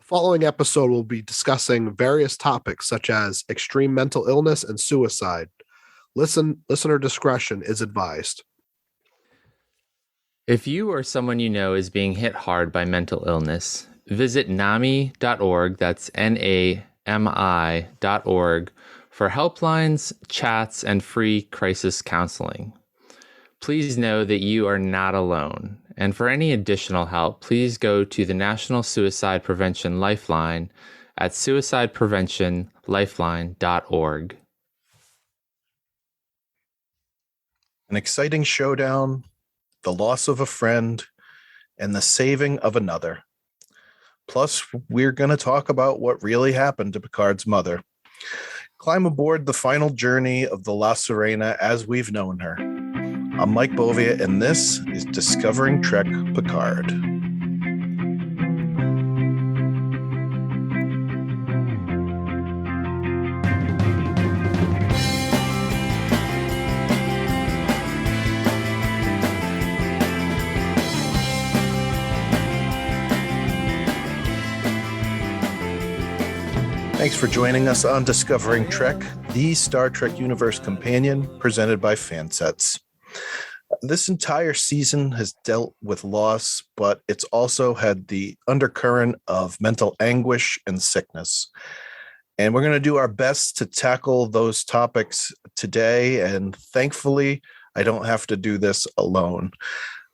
Following episode, we'll be discussing various topics such as extreme mental illness and suicide. Listener discretion is advised. If you or someone you know is being hit hard by mental illness, visit NAMI.org, that's NAMI.org, for helplines, chats, and free crisis counseling. Please know that you are not alone. And for any additional help, please go to the National Suicide Prevention Lifeline at suicidepreventionlifeline.org. An exciting showdown, the loss of a friend, and the saving of another. Plus, we're going to talk about what really happened to Picard's mother. Climb aboard the final journey of the La Sirena as we've known her. I'm Mike Bovia, and this is Discovering Trek Picard. Thanks for joining us on Discovering Trek, the Star Trek Universe companion presented by Fansets. This entire season has dealt with loss, but it's also had the undercurrent of mental anguish and sickness. And we're going to do our best to tackle those topics today. And thankfully, I don't have to do this alone.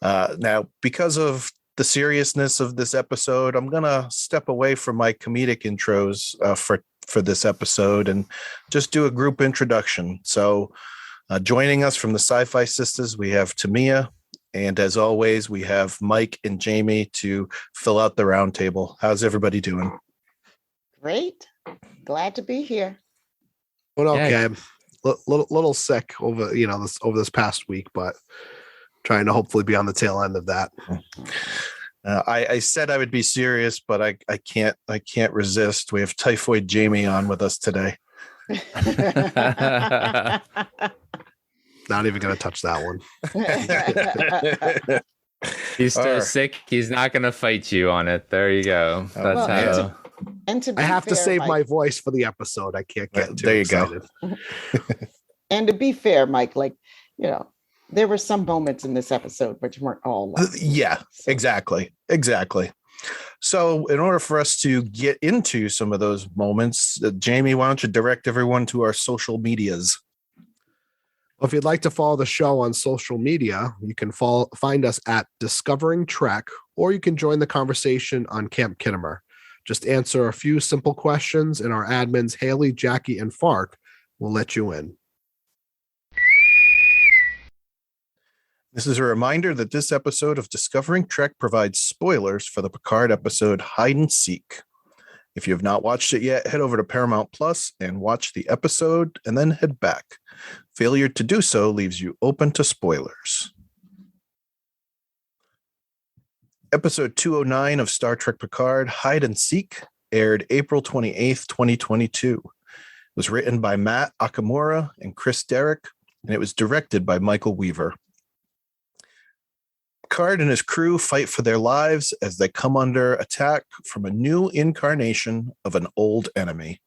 Now, because of the seriousness of this episode, I'm going to step away from my comedic intros for this episode and just do a group introduction. So joining us from the Sci-Fi Sisters, we have Tamia. And as always, we have Mike and Jamie to fill out the roundtable. How's everybody doing? Great. Glad to be here. Well, okay. Little sick over this past week, but trying to hopefully be on the tail end of that. I said I would be serious, but I can't resist. We have Typhoid Jamie on with us today. Not even going to touch that one. He's still sick. He's not going to fight you on it. There you go. That's how. To I have fair, to save Mike, my voice for the episode. I can't get too excited. Go. And to be fair, Mike, there were some moments in this episode which weren't all. Exactly. So in order for us to get into some of those moments, Jamie, why don't you direct everyone to our social medias? Well, if you'd like to follow the show on social media, you can find us at Discovering Trek, or you can join the conversation on Camp Kittimer. Just answer a few simple questions, and our admins, Haley, Jackie, and Fark, will let you in. This is a reminder that this episode of Discovering Trek provides spoilers for the Picard episode Hide and Seek. If you have not watched it yet, head over to Paramount Plus and watch the episode and then head back. Failure to do so leaves you open to spoilers. Episode 209 of Star Trek Picard, Hide and Seek, aired April 28th, 2022. It was written by Matt Okamura and Chris Derrick, and it was directed by Michael Weaver. Picard and his crew fight for their lives as they come under attack from a new incarnation of an old enemy.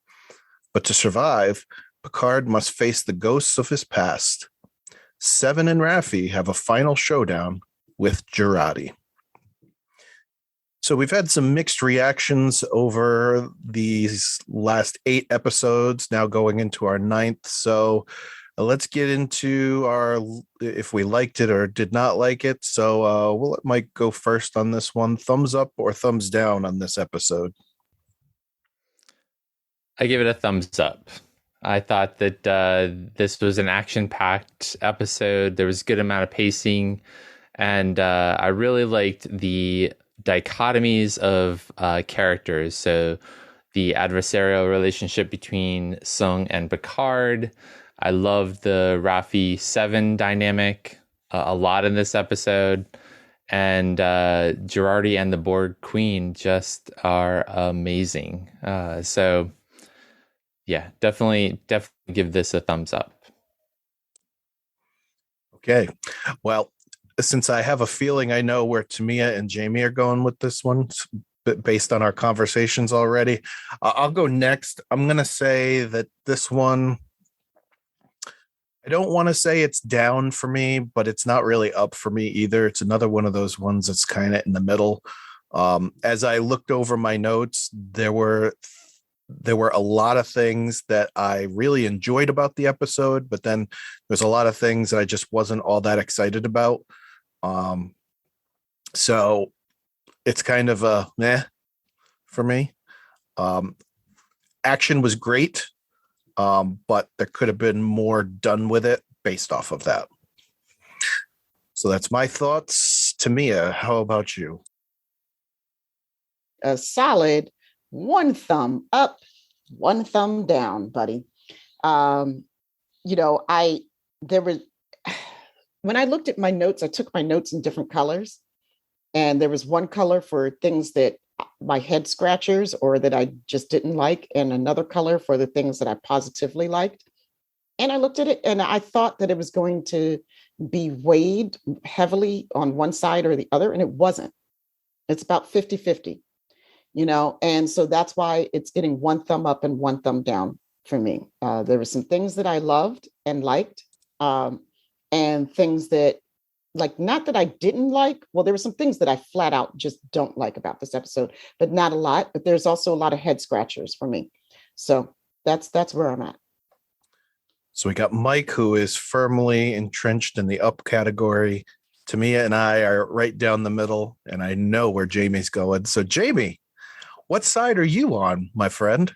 But to survive, Picard must face the ghosts of his past. Seven and Raffi have a final showdown with Jurati. So we've had some mixed reactions over these last 8 episodes, now going into our 9th. So let's get into if we liked it or did not like it. So we'll let Mike go first on this one. Thumbs up or thumbs down on this episode? I give it a thumbs up. I thought that this was an action-packed episode. There was a good amount of pacing, and I really liked the dichotomies of characters. So the adversarial relationship between Sung and Picard. I love the Raffi 7 dynamic a lot in this episode. And Jurati and the Borg Queen just are amazing. So yeah, definitely give this a thumbs up. Okay. Well, since I have a feeling I know where Tamia and Jamie are going with this one, based on our conversations already. I'll go next. I'm going to say that this one, I don't want to say it's down for me, but it's not really up for me either. It's another one of those ones that's kind of in the middle. As I looked over my notes, there were a lot of things that I really enjoyed about the episode, but then there's a lot of things that I just wasn't all that excited about. So it's kind of a meh for me. Action was great, but there could have been more done with it based off of that. So that's my thoughts. Tamia, how about you? A solid 1 thumb up, 1 thumb down, buddy. There was, when I looked at my notes, I took my notes in different colors, and there was one color for things that my head scratchers or that I just didn't like, and another color for the things that I positively liked. And I looked at it and I thought that it was going to be weighed heavily on one side or the other, and it wasn't. It's about 50-50. And so that's why it's getting 1 thumb up and 1 thumb down for me. There were some things that I loved and liked, and things that, like, not that I didn't like. Well, there were some things that I flat out just don't like about this episode, but not a lot. But there's also a lot of head scratchers for me. So that's where I'm at. So we got Mike, who is firmly entrenched in the up category. Tamia and I are right down the middle, and I know where Jamie's going. So Jamie, what side are you on, my friend?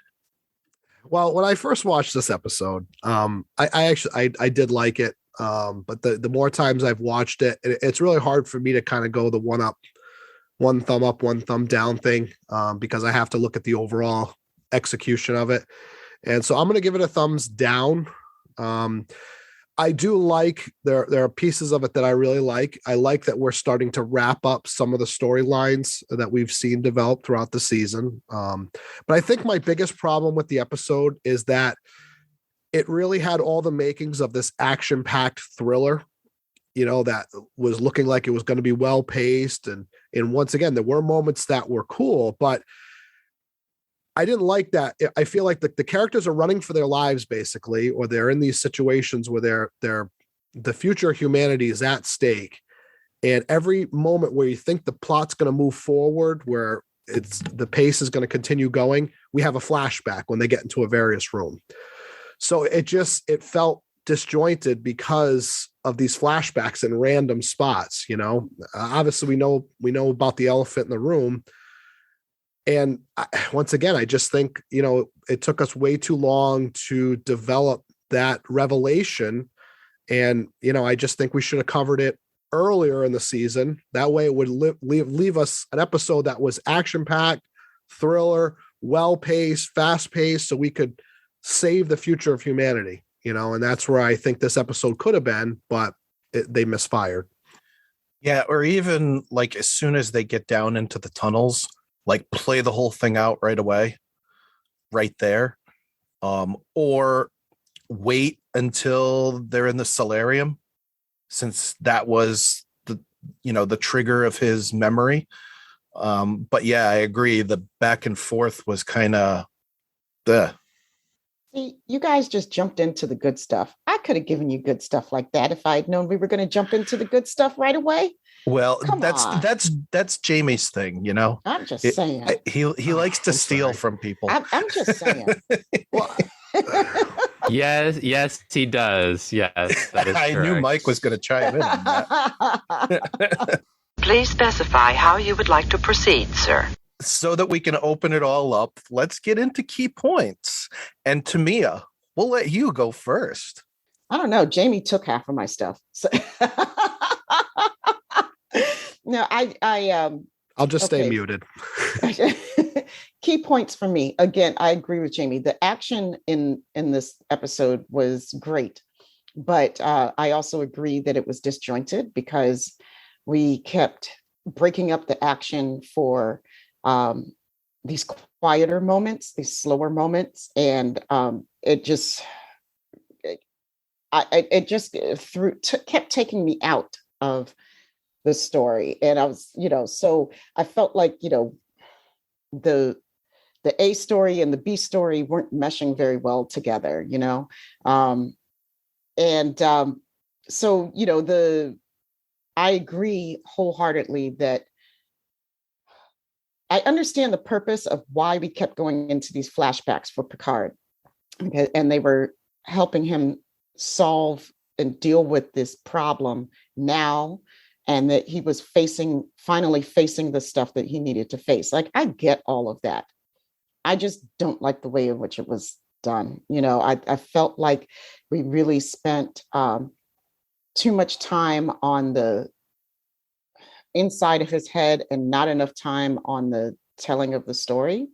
Well, when I first watched this episode, I did like it. But the more times I've watched it, it's really hard for me to kind of go the 1 thumb up, 1 thumb down thing, because I have to look at the overall execution of it. And so I'm going to give it a thumbs down. I do like, there are pieces of it that I really like. I like that we're starting to wrap up some of the storylines that we've seen develop throughout the season. But I think my biggest problem with the episode is that it really had all the makings of this action-packed thriller, that was looking like it was going to be well-paced. And once again, there were moments that were cool, but I didn't like that. I feel like the characters are running for their lives, basically, or they're in these situations where the future of humanity is at stake. And every moment where you think the plot's going to move forward, where the pace is going to continue going, we have a flashback when they get into a various room. So it felt disjointed because of these flashbacks in random spots. Obviously we know about the elephant in the room. And once again, I just think, it took us way too long to develop that revelation. And, I just think we should have covered it earlier in the season. That way it would leave us an episode that was action-packed, thriller, well-paced, fast-paced, so we could save the future of humanity, and that's where I think this episode could have been, but they misfired. Yeah, or even like as soon as they get down into the tunnels, like play the whole thing out right away, right there, or wait until they're in the solarium, since that was the trigger of his memory. But yeah, I agree. The back and forth was kind of the. See, you guys just jumped into the good stuff. I could have given you good stuff like that if I had known we were going to jump into the good stuff right away. Well, that's Jamie's thing, I'm just saying. He likes to steal from people. I'm just saying. Well, Yes, he does. Yes, that is I correct. knew Mike was going to chime in on that. Please specify how you would like to proceed, sir. So that we can open it all up, let's get into key points. And Tamia, we'll let you go first. I don't know. Jamie took half of my stuff. So no, I'll just stay muted. Key points for me. Again, I agree with Jamie. The action in this episode was great, but I also agree that it was disjointed because we kept breaking up the action for these quieter moments, these slower moments, and it just kept taking me out of the story. And I was, so I felt like, the A story and the B story weren't meshing very well together, you know? So, you know, I agree wholeheartedly that I understand the purpose of why we kept going into these flashbacks for Picard. And they were helping him solve and deal with this problem now, and that he was finally facing the stuff that he needed to face. Like, I get all of that. I just don't like the way in which it was done. You know, I felt like we really spent too much time on the inside of his head and not enough time on the telling of the story.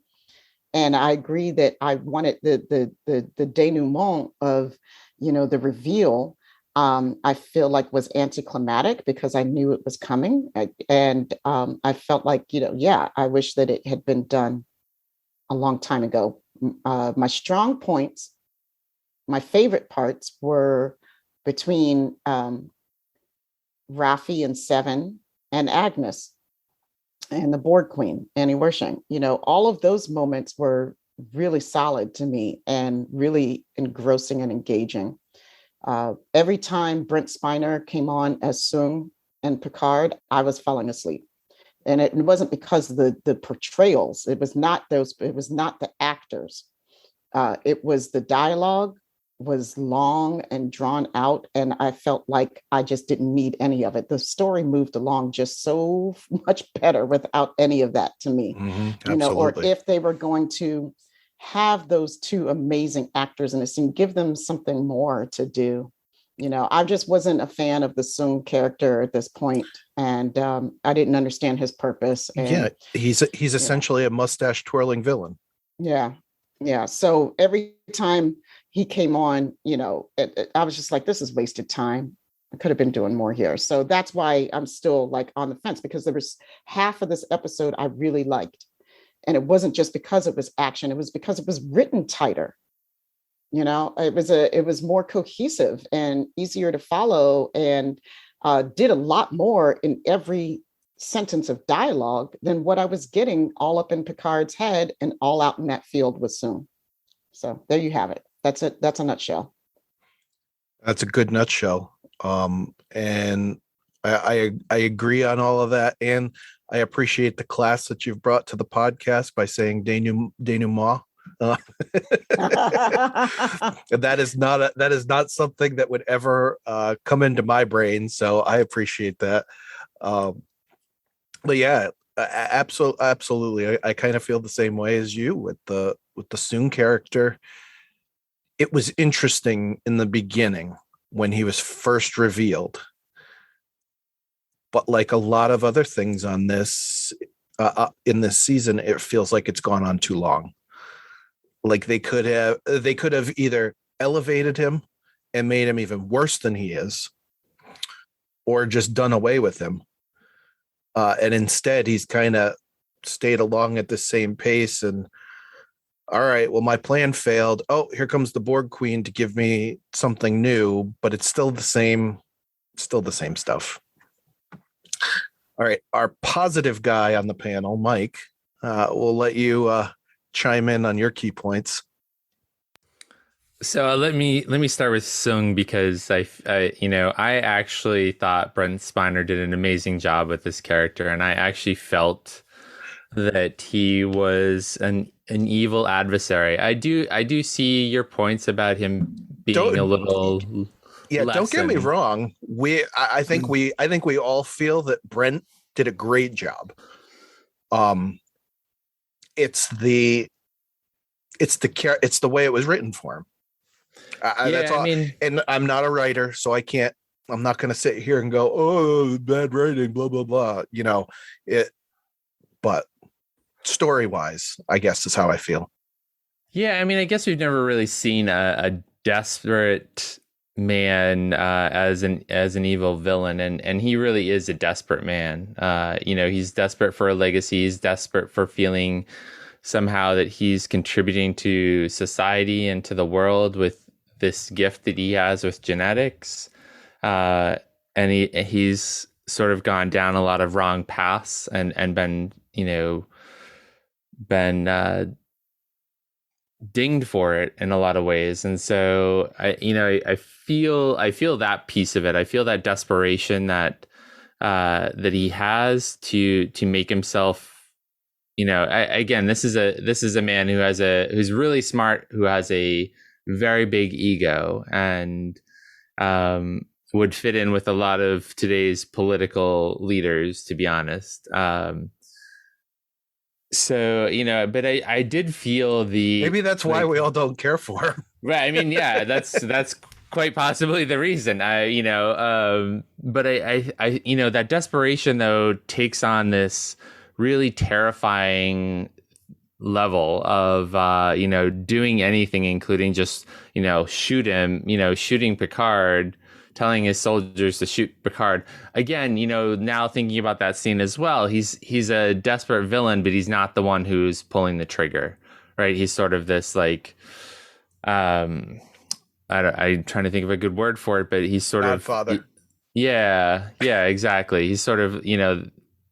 And I agree that I wanted the denouement of, you know, the reveal. I feel like was anticlimactic because I knew it was coming, and I felt like, you know, yeah, I wish that it had been done a long time ago. My strong points, my favorite parts were between Raffi and Seven and Agnes and the board queen, Annie Wershing. You know, all of those moments were really solid to me and really engrossing and engaging. Every time Brent Spiner came on as Sung and Picard, I was falling asleep. And it wasn't because of the portrayals. It was not the actors. It was the dialogue was long and drawn out, and I felt like I just didn't need any of it. The story moved along just so much better without any of that to me. Mm-hmm, you know, or if they were going to have those two amazing actors in a scene, give them something more to do. You know, I just wasn't a fan of the Sung character at this point, and I didn't understand his purpose. And, yeah, he's essentially a mustache twirling villain. Yeah. So every time he came on, you know, I was just like, this is wasted time. I could have been doing more here. So that's why I'm still like on the fence, because there was half of this episode I really liked. And it wasn't just because it was action. It was because it was written tighter. You know, it was more cohesive and easier to follow, and did a lot more in every sentence of dialogue than what I was getting all up in Picard's head and all out in that field with Soong. So there you have it. That's it. That's a nutshell. That's a good nutshell. And I agree on all of that. And I appreciate the class that you've brought to the podcast by saying denouement. That is not something that would ever come into my brain. So I appreciate that. But yeah, absolutely. I kind of feel the same way as you with the Soong character. It was interesting in the beginning when he was first revealed, but like a lot of other things on this in this season, it feels like it's gone on too long. Like they could have either elevated him and made him even worse than he is, or just done away with him. And instead, he's kind of stayed along at the same pace. And all right, well, my plan failed. Oh, here comes the Borg Queen to give me something new, but it's still the same stuff. All right, our positive guy on the panel, Mike, we'll let you chime in on your key points. So let me start with Soong, because I actually thought Brent Spiner did an amazing job with this character, and I actually felt that he was an evil adversary. I do see your points about him being a little. Yeah, don't get me wrong. I think we all feel that Brent did a great job. It's the way it was written for him. That's all. I mean, and I'm not a writer, so I'm not going to sit here and go, oh, bad writing, blah, blah, blah. You know, but story wise, I guess is how I feel. Yeah. I mean, I guess we've never really seen a desperate man as an evil villain. And he really is a desperate man. He's desperate for a legacy. He's desperate for feeling somehow that he's contributing to society and to the world with this gift that he has with genetics. And he's sort of gone down a lot of wrong paths and been, dinged for it in a lot of ways. And so I feel that piece of it. I feel that desperation that he has to make himself, again, this is a man who's really smart, who has a very big ego, and would fit in with a lot of today's political leaders, to be honest. So, but I did feel maybe that's why we all don't care for him. Right. I mean, yeah, that's quite possibly the reason. But that desperation though takes on this really terrifying level of doing anything, including just shooting Picard, telling his soldiers to shoot Picard. Again, now thinking about that scene as well, he's a desperate villain, but he's not the one who's pulling the trigger, right? He's sort of this like, I'm trying to think of a good word for it, but he's sort of Godfather. Yeah, exactly. He's sort of,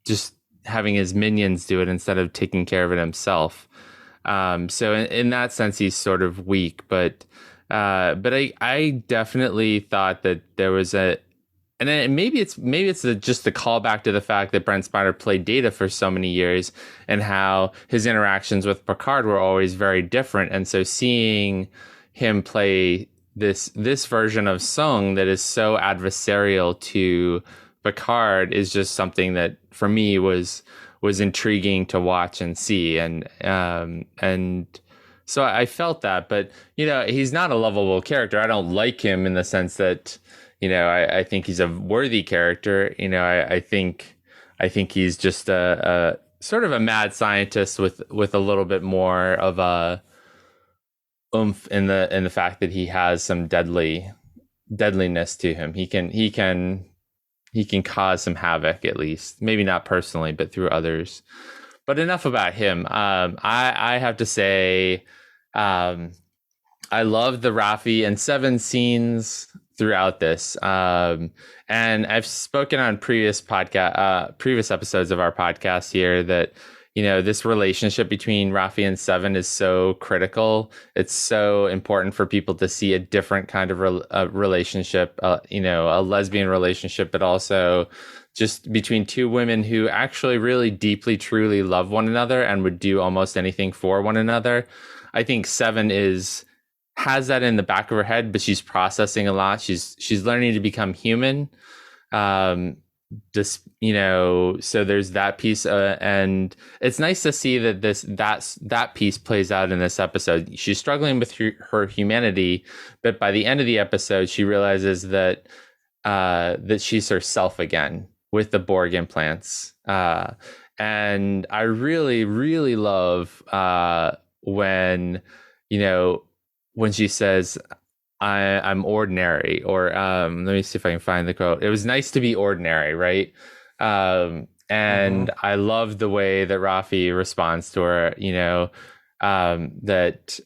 just having his minions do it instead of taking care of it himself. So in that sense, he's sort of weak, but I definitely thought that there was and then maybe it's just a callback to the fact that Brent Spiner played Data for so many years, and how his interactions with Picard were always very different. And so seeing him play this version of Sung that is so adversarial to Picard is just something that for me was intriguing to watch and see, and so I felt that. But he's not a lovable character. I don't like him in the sense that I think he's a worthy character. I think he's just a sort of a mad scientist with a little bit more of a oomph in the fact that he has some deadliness to him. He can cause some havoc, at least, maybe not personally, but through others. But enough about him. I have to say, I love the Raffi and Seven scenes throughout this. And I've spoken on previous episodes of our podcast here that, this relationship between Raffi and Seven is so critical. It's so important for people to see a different kind of relationship, a lesbian relationship, but also just between two women who actually really deeply, truly love one another and would do almost anything for one another. I think Seven has that in the back of her head, but she's processing a lot. She's learning to become human. So there's that piece, and it's nice to see that that piece plays out in this episode. She's struggling with her humanity, but by the end of the episode, she realizes that she's herself again with the Borg implants. And I really, really love when she says, I'm ordinary, or let me see if I can find the quote. It was nice to be ordinary, right? And I love the way that Raffi responds to her, that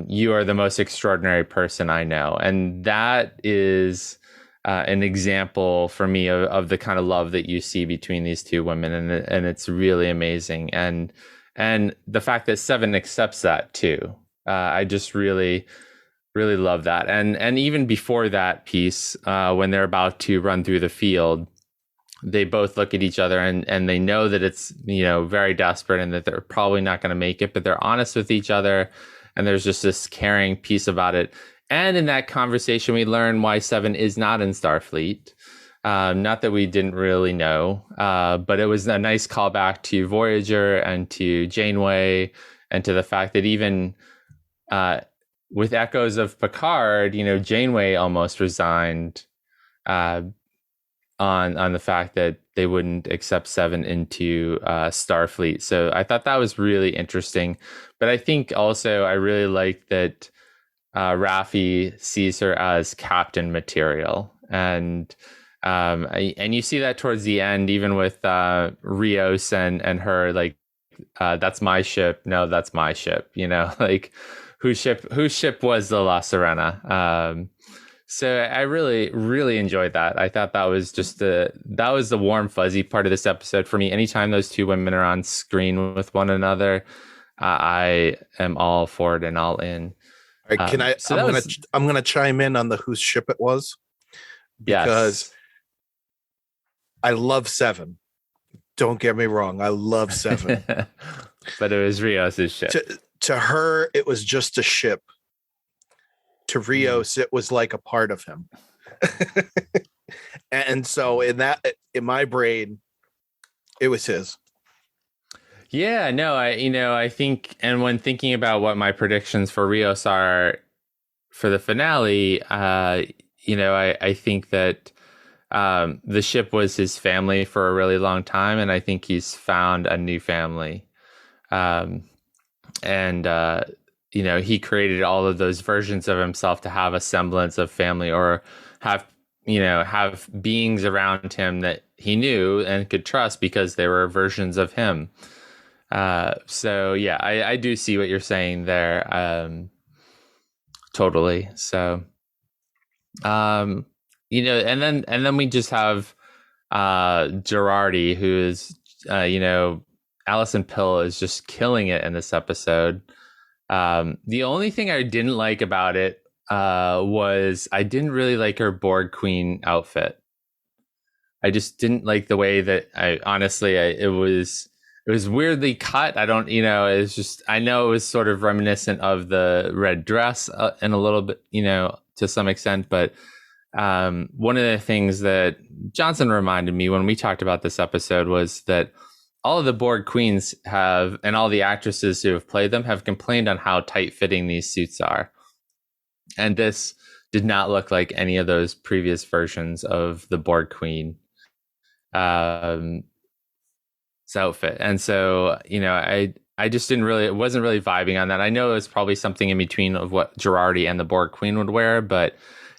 you are the most extraordinary person I know. And that is an example for me of the kind of love that you see between these two women. And it's really amazing. And the fact that Seven accepts that too. I just really, really love that. And even before that piece, when they're about to run through the field, they both look at each other and they know that it's, very desperate and that they're probably not going to make it, but they're honest with each other. And there's just this caring piece about it. And in that conversation, we learn why Seven is not in Starfleet. Not that we didn't really know, but it was a nice callback to Voyager and to Janeway, and to the fact that even with echoes of Picard, Janeway almost resigned on the fact that they wouldn't accept Seven into Starfleet. So I thought that was really interesting. But I think also I really like that Raffi sees her as captain material, and you see that towards the end, even with Rios and her, like, that's my ship. No, that's my ship. Like, whose ship was the La Serena? So I really, really enjoyed that. I thought that was just that was the warm, fuzzy part of this episode for me. Anytime those two women are on screen with one another, I am all for it and all in. All right, can I'm gonna chime in on the whose ship it was, because I love Seven. Don't get me wrong, I love Seven. But it was Rios' ship. To her, it was just a ship. To Rios, it was like a part of him. And so in my brain, it was his. Yeah, no, I think, and when thinking about what my predictions for Rios are for the finale, I think that the ship was his family for a really long time, and I think he's found a new family. He created all of those versions of himself to have a semblance of family, or have beings around him that he knew and could trust because they were versions of him. So yeah, I do see what you're saying there. Totally. So, and then we just have, Girardi, who is, Allison Pill is just killing it in this episode. The only thing I didn't like about it, was I didn't really like her Borg Queen outfit. I just didn't like the way that it was weirdly cut. I don't, it's just, I know it was sort of reminiscent of the red dress in a little bit, to some extent. But one of the things that Johnson reminded me when we talked about this episode was that all of the Borg Queens and all the actresses who have played them have complained on how tight fitting these suits are. And this did not look like any of those previous versions of the Borg Queen outfit. And so, I just it wasn't really vibing on that. I know it was probably something in between of what Girardi and the Borg Queen would wear, but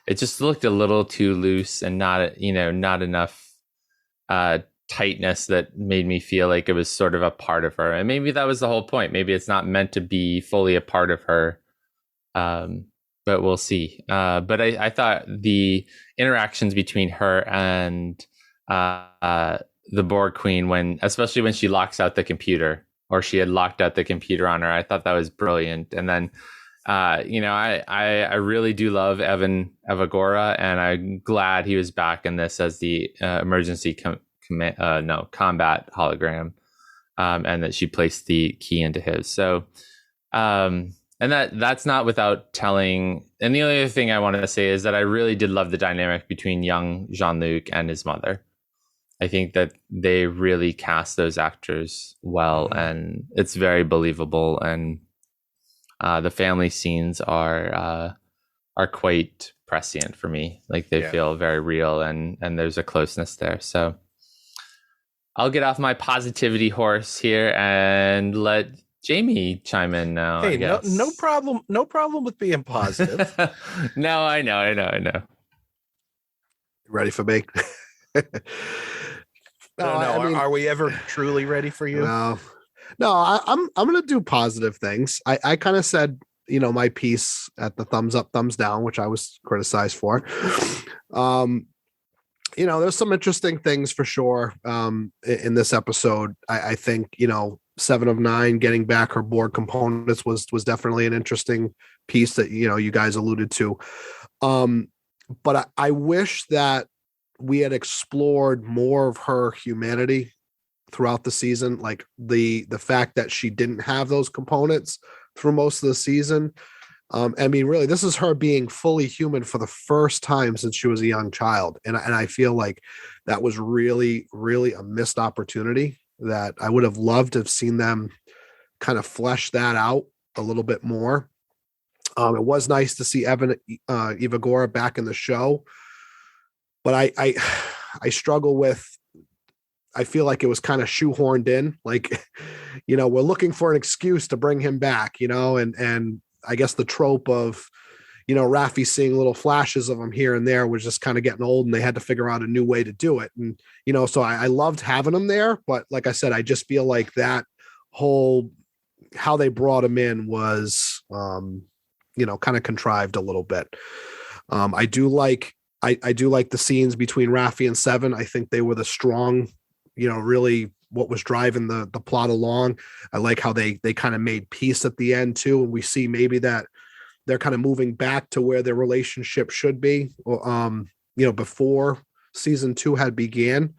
it just looked a little too loose and not enough tightness that made me feel like it was sort of a part of her. And maybe that was the whole point. Maybe it's not meant to be fully a part of her. But we'll see. But I thought the interactions between her and the Borg Queen, especially when she locks out the computer, or she had locked out the computer on her, I thought that was brilliant. And then, I really do love Evagora, and I'm glad he was back in this as the emergency combat hologram, and that she placed the key into his. So, and that's not without telling. And the only other thing I wanted to say is that I really did love the dynamic between young Jean-Luc and his mother. I think that they really cast those actors well, and it's very believable. And the family scenes are quite prescient for me. Like they feel very real, and there's a closeness there. So I'll get off my positivity horse here and let Jamie chime in now. Hey, no problem. No problem with being positive. No, I know. Ready for me? Are we ever truly ready for you? No, I'm going to do positive things. I kind of said, my piece at the thumbs up, thumbs down, which I was criticized for. There's some interesting things for sure in this episode. I think, 7 of 9 getting back her Borg components was definitely an interesting piece that, you guys alluded to. But I wish that we had explored more of her humanity throughout the season. Like the fact that she didn't have those components through most of the season. Really, this is her being fully human for the first time since she was a young child. And I feel like that was really, really a missed opportunity that I would have loved to have seen them kind of flesh that out a little bit more. It was nice to see Evagora back in the show, but I struggle with, I feel like it was kind of shoehorned in, like, we're looking for an excuse to bring him back, and I guess the trope of, Raffi seeing little flashes of him here and there was just kind of getting old, and they had to figure out a new way to do it. And, so I loved having him there, but like I said, I just feel like that whole, how they brought him in was, kind of contrived a little bit. I do like the scenes between Raffi and Seven. I think they were the strong, really what was driving the plot along. I like how they kind of made peace at the end too, and we see maybe that they're kind of moving back to where their relationship should be, before season 2 had began.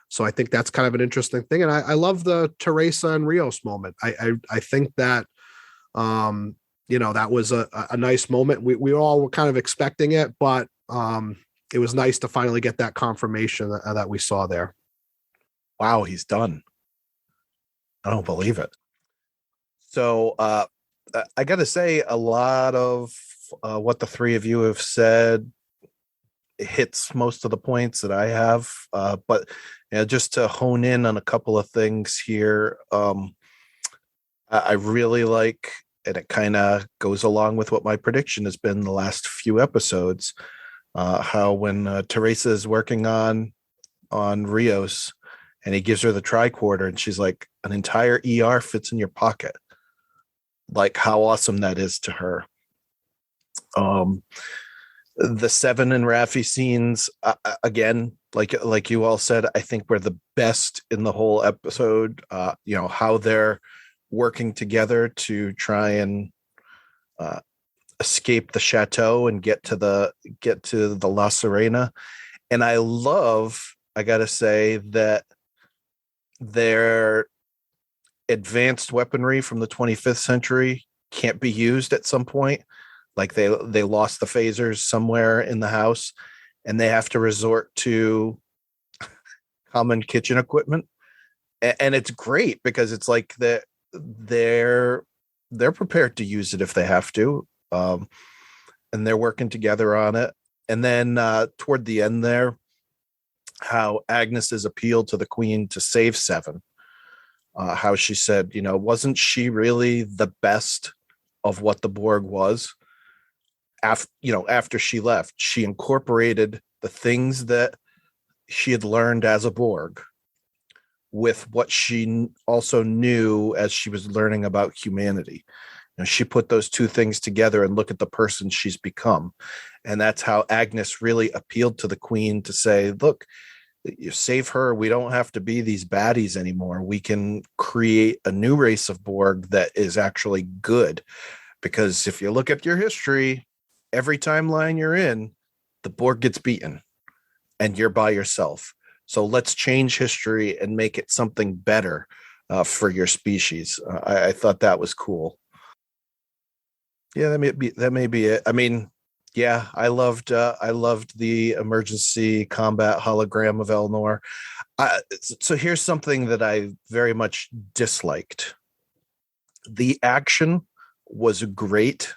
So I think that's kind of an interesting thing. And I love the Teresa and Rios moment. I think that, that was a nice moment. We all were kind of expecting it, but it was nice to finally get that confirmation that we saw there. Wow, he's done. I don't believe it. So I got to say, a lot of what the three of you have said hits most of the points that I have. But just to hone in on a couple of things here, I really like, and it kind of goes along with what my prediction has been the last few episodes, how when Teresa is working on Rios and he gives her the tricorder and she's like, an entire ER fits in your pocket. Like how awesome that is to her. The Seven and Raffi scenes, again, like you all said, I think were the best in the whole episode. How they're working together to try and escape the chateau and get to the La Serena. And I gotta say that their advanced weaponry from the 25th century can't be used at some point. Like they lost the phasers somewhere in the house and they have to resort to common kitchen equipment. And it's great because it's like they're prepared to use it if they have to. And they're working together on it. And then toward the end there, how Agnes's appeal to the Queen to save Seven, how she said, wasn't she really the best of what the Borg was? After she left, she incorporated the things that she had learned as a Borg with what she also knew as she was learning about humanity. She put those two things together and look at the person she's become. And that's how Agnes really appealed to the Queen to say, look, you save her. We don't have to be these baddies anymore. We can create a new race of Borg that is actually good. Because if you look at your history, every timeline you're in, the Borg gets beaten and you're by yourself. So let's change history and make it something better for your species. I thought that was cool. Yeah, that may be it. I mean, yeah, I loved the emergency combat hologram of Elnor. So here's something that I very much disliked. The action was great,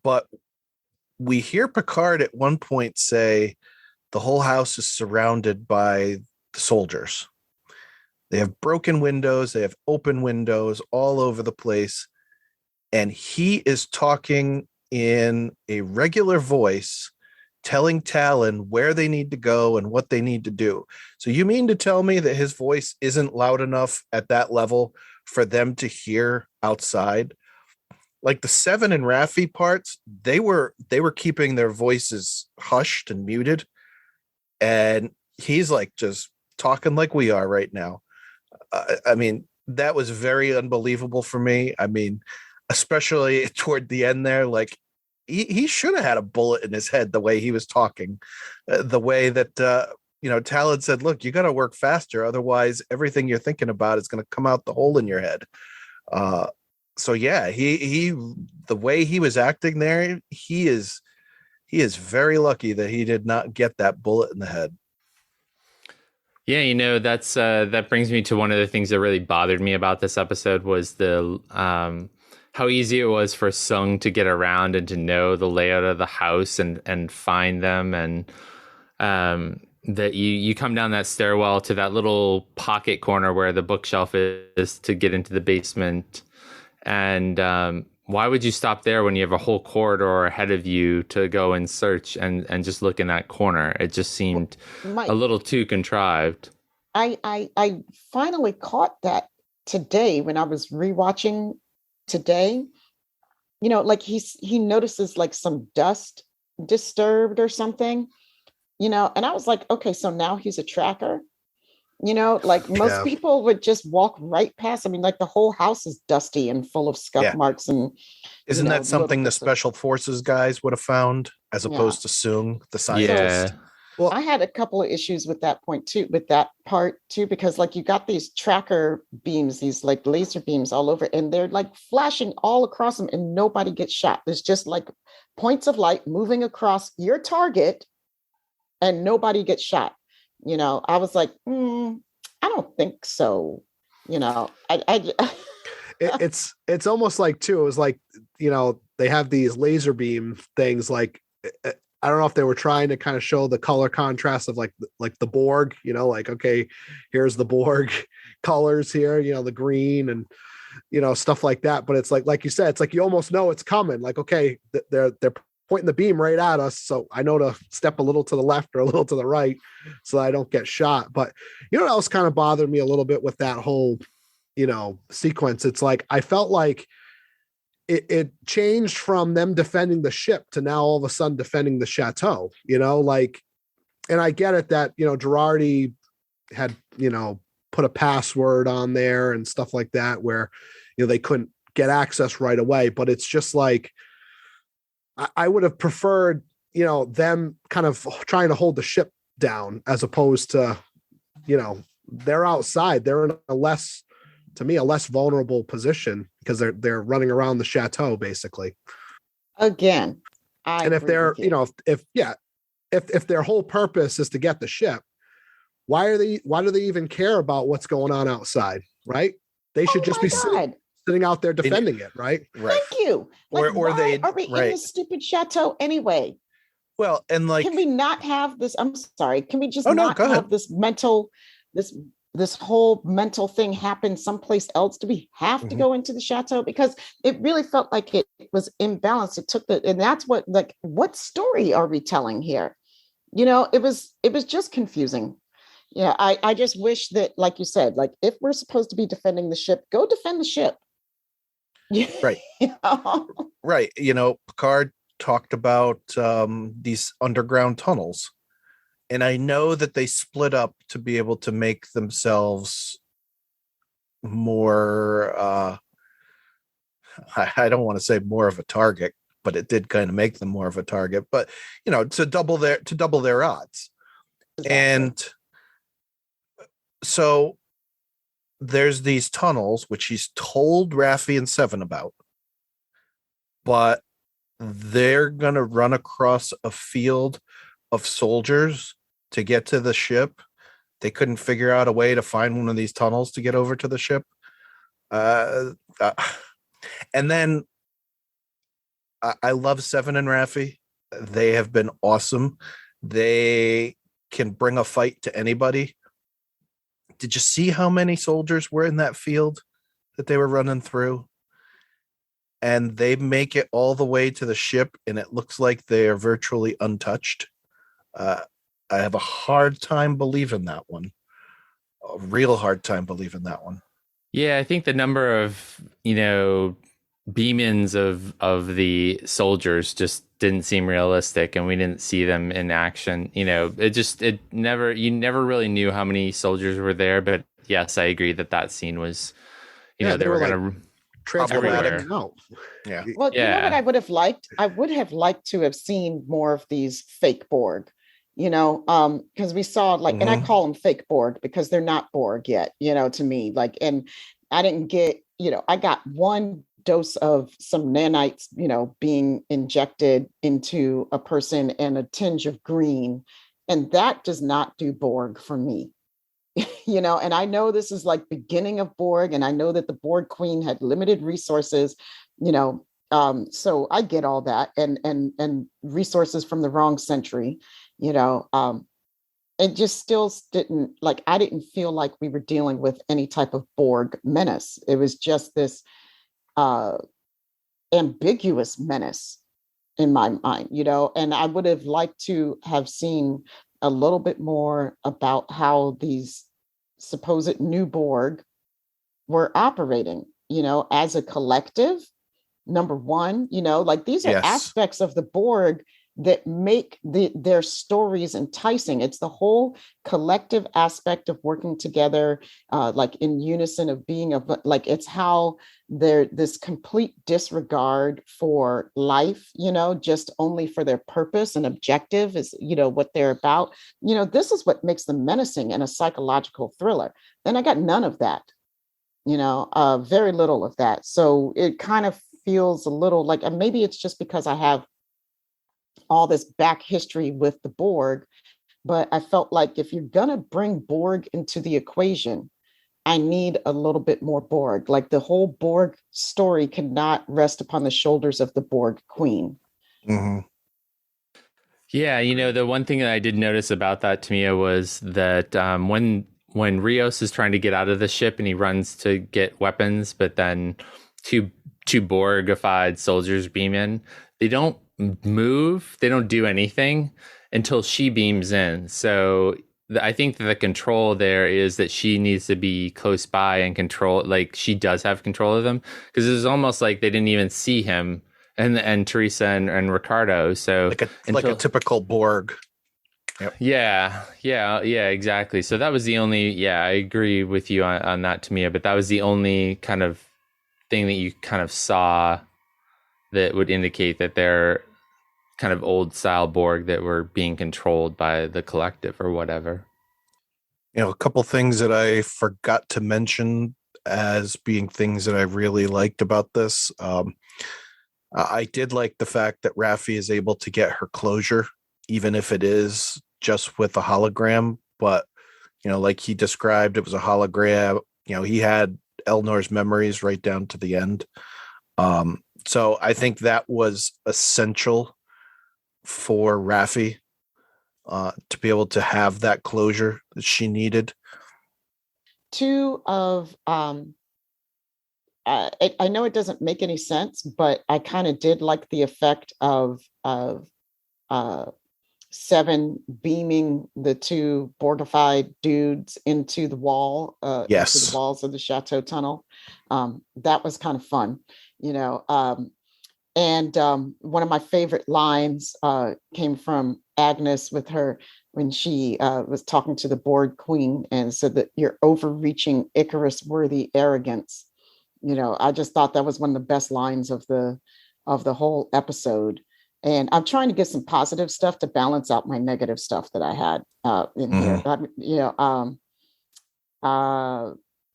but we hear Picard at one point say the whole house is surrounded by the soldiers. They have broken windows, they have open windows all over the place. And he is talking in a regular voice, telling Talon where they need to go and what they need to do. So you mean to tell me that his voice isn't loud enough at that level for them to hear outside? Like the Seven and Raffi parts, they were keeping their voices hushed and muted. And he's like just talking like we are right now. I mean, that was very unbelievable for me. I mean, especially toward the end there, like he should have had a bullet in his head the way he was talking, the way that, Talon said, look, you got to work faster. Otherwise everything you're thinking about is going to come out the hole in your head. So yeah, he the way he was acting there, he is very lucky that he did not get that bullet in the head. Yeah, that's that brings me to one of the things that really bothered me about this episode was the how easy it was for Sung to get around and to know the layout of the house and find them, and that you come down that stairwell to that little pocket corner where the bookshelf is to get into the basement. And why would you stop there when you have a whole corridor ahead of you to go and search and just look in that corner? It just seemed a little too contrived. I finally caught that today when I was rewatching today. Like he notices like some dust disturbed or something, and I was like, okay, so now he's a tracker. Like most Yeah. people would just walk right past. I mean, like the whole house is dusty and full of scuff Yeah. marks and Isn't that something the little bits of- special forces guys would have found as Yeah. opposed to Soong, the scientist? Yeah. Well, I had a couple of issues with that point too, with that part too, because like you got these tracker beams, these like laser beams all over, and they're like flashing all across them, and nobody gets shot. There's just like points of light moving across your target, and nobody gets shot. I was like, I don't think so. it's almost like too. It was like they have these laser beam things. Like I don't know if they were trying to kind of show the color contrast of like the Borg. Like okay, here's the Borg colors here. The green and stuff like that. But it's like you said, it's like you almost know it's coming. Like okay, they're pointing the beam right at us, so I know to step a little to the left or a little to the right so I don't get shot. But what else kind of bothered me a little bit with that whole sequence? It's like I felt like it changed from them defending the ship to now all of a sudden defending the chateau. And I get it that Girardi had put a password on there and stuff like that where they couldn't get access right away, but it's just like I would have preferred, them kind of trying to hold the ship down as opposed to, they're outside. They're in a less vulnerable position because they're running around the chateau basically. Again, and if they're, if their whole purpose is to get the ship, why do they even care about what's going on outside? Right? They should just be sitting out there defending it, right? Right. Thank you. Like, or why they are we in this stupid chateau anyway? Well, and like, can we not have this? I'm sorry. Can we just go have ahead. this whole mental thing happen someplace else? Do we have to go into the chateau? Because it really felt like it was imbalanced. It took and that's what story are we telling here? It was just confusing. Yeah, I just wish that, like you said, like if we're supposed to be defending the ship, go defend the ship. Right. Right. Picard talked about these underground tunnels. And I know that they split up to be able to make themselves more, I don't want to say more of a target, but it did kind of make them more of a target, but to double their odds. Exactly. And so there's these tunnels, which he's told Raffi and Seven about, but they're going to run across a field of soldiers to get to the ship. They couldn't figure out a way to find one of these tunnels to get over to the ship. And then I love Seven and Raffi. They have been awesome. They can bring a fight to anybody. Did you see how many soldiers were in that field that they were running through? And they make it all the way to the ship, and it looks like they are virtually untouched. I have a hard time believing that one. A real hard time believing that one. Yeah, I think the number of, beam-ins of the soldiers just didn't seem realistic, and we didn't see them in action. You never really knew how many soldiers were there, but yes, I agree that scene was, they were going to problematic. No. Yeah. Well, you know what I would have liked? I would have liked to have seen more of these fake Borg, because we saw and I call them fake Borg because they're not Borg yet, to me, and I didn't get, I got one dose of some nanites, being injected into a person and a tinge of green. And that does not do Borg for me. And I know this is like beginning of Borg, and I know that the Borg Queen had limited resources, so I get all that and resources from the wrong century, it just still didn't I didn't feel like we were dealing with any type of Borg menace. It was just this ambiguous menace in my mind, and I would have liked to have seen a little bit more about how these supposed new Borg were operating, as a collective. Number one, these are aspects of the Borg that make their stories enticing. It's the whole collective aspect of working together, like in unison, of being like, it's how they're this complete disregard for life, just only for their purpose and objective is, what they're about. This is what makes them menacing in a psychological thriller. And I got none of that, very little of that. So it kind of feels a little like, and maybe it's just because I have all this back history with the Borg, but I felt like if you're going to bring Borg into the equation, I need a little bit more Borg. Like the whole Borg story cannot rest upon the shoulders of the Borg queen. Mm-hmm. Yeah, the one thing that I did notice about that, Tamia, was that when Rios is trying to get out of the ship and he runs to get weapons, but then two Borgified soldiers beam in, they don't move, they don't do anything until she beams in. So I think that the control there is that she needs to be close by and control, like she does have control of them, because it was almost like they didn't even see him and Teresa and Ricardo. So like a typical Borg. Yep. Yeah, exactly. So that was the only, I agree with you on that, Tamia, but that was the only kind of thing that you kind of saw that would indicate that they're kind of old style Borg that were being controlled by the collective or whatever. A couple things that I forgot to mention as being things that I really liked about this. I did like the fact that Raffi is able to get her closure, even if it is just with a hologram. But, like he described, it was a hologram. He had Elnor's memories right down to the end. So I think that was essential for Raffi to be able to have that closure that she needed. Two of I know it doesn't make any sense, but I kind of did like the effect of Seven beaming the two Borgified dudes into the wall, yes, into the walls of the Chateau tunnel. That was kind of fun, and one of my favorite lines came from Agnes with her when she was talking to the Borg queen and said that you're overreaching Icarus-worthy arrogance. I just thought that was one of the best lines of the whole episode. And I'm trying to get some positive stuff to balance out my negative stuff that I had in here.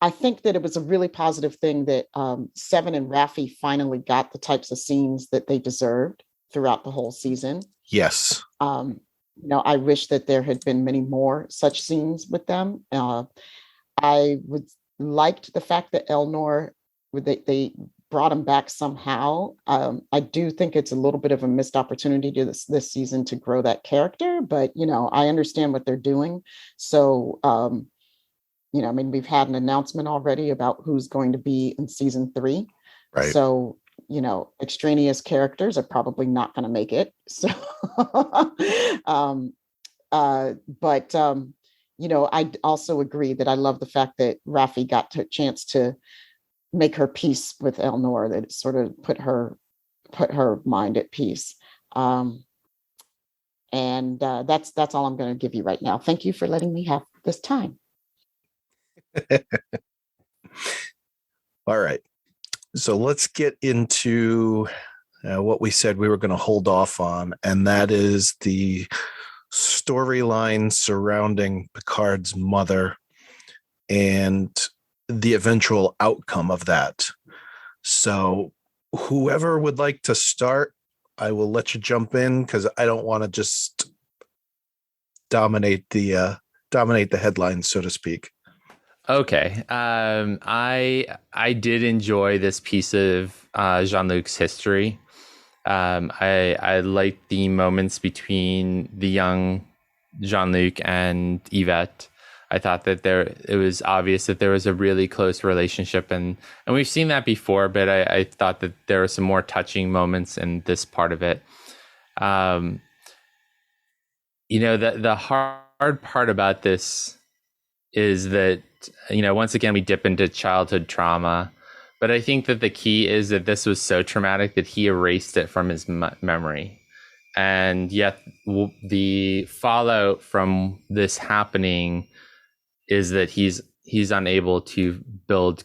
I think that it was a really positive thing that Seven and Raffi finally got the types of scenes that they deserved throughout the whole season. Yes. I wish that there had been many more such scenes with them. I liked the fact that Elnor, they brought him back somehow. I do think it's a little bit of a missed opportunity to this season to grow that character, but I understand what they're doing. So, we've had an announcement already about who's going to be in season 3. Right. So, extraneous characters are probably not going to make it. So, I also agree that I love the fact that Raffi got a chance to make her peace with Elnor, that it sort of put her mind at peace. And that's all I'm going to give you right now. Thank you for letting me have this time. All right. So let's get into what we said we were going to hold off on, and that is the storyline surrounding Picard's mother and the eventual outcome of that. So whoever would like to start, I will let you jump in, because I don't want to just dominate the headlines, so to speak. Okay. I did enjoy this piece of Jean-Luc's history. I liked the moments between the young Jean-Luc and Yvette. I thought that it was obvious that there was a really close relationship, and we've seen that before, but I thought that there were some more touching moments in this part of it. The hard part about this is that, once again, we dip into childhood trauma, but I think that the key is that this was so traumatic that he erased it from his memory. and yet the fallout from this happening is that he's unable to build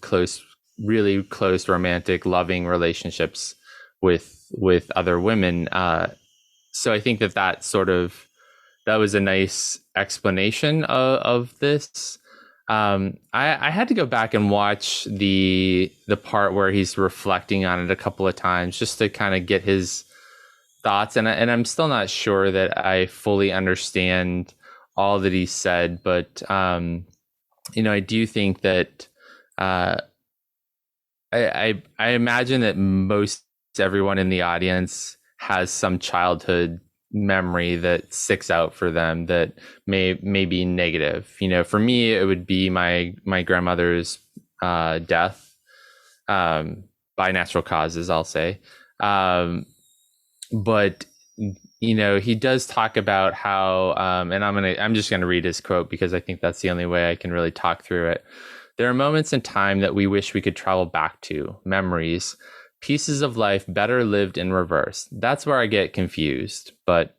really close, romantic, loving relationships with other women. So I think that was a nice explanation of this. I had to go back and watch the part where he's reflecting on it a couple of times just to kind of get his thoughts, and I'm still not sure that I fully understand all that he said, but I do think that I imagine that most everyone in the audience has some childhood memory that sticks out for them that may be negative. For me, it would be my grandmother's death by natural causes, I'll say. But he does talk about how, and I'm just gonna read his quote because I think that's the only way I can really talk through it. There are moments in time that we wish we could travel back to, memories, pieces of life better lived in reverse. That's where I get confused, but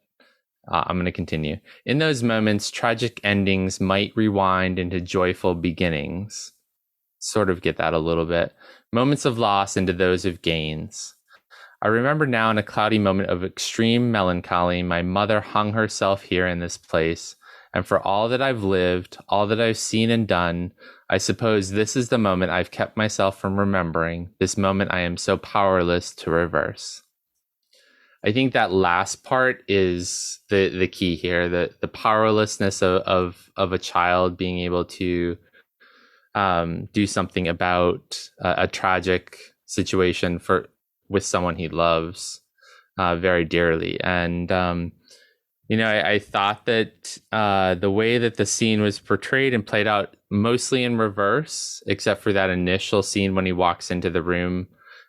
I'm going to continue. In those moments, tragic endings might rewind into joyful beginnings. Sort of get that a little bit. Moments of loss into those of gains. I remember now in a cloudy moment of extreme melancholy, my mother hung herself here in this place. And for all that I've lived, all that I've seen and done, I suppose this is the moment I've kept myself from remembering, this moment I am so powerless to reverse. I think that last part is the key here, the powerlessness of a child being able to do something about a tragic situation with someone he loves very dearly. And I thought that the way that the scene was portrayed and played out mostly in reverse, except for that initial scene when he walks into the room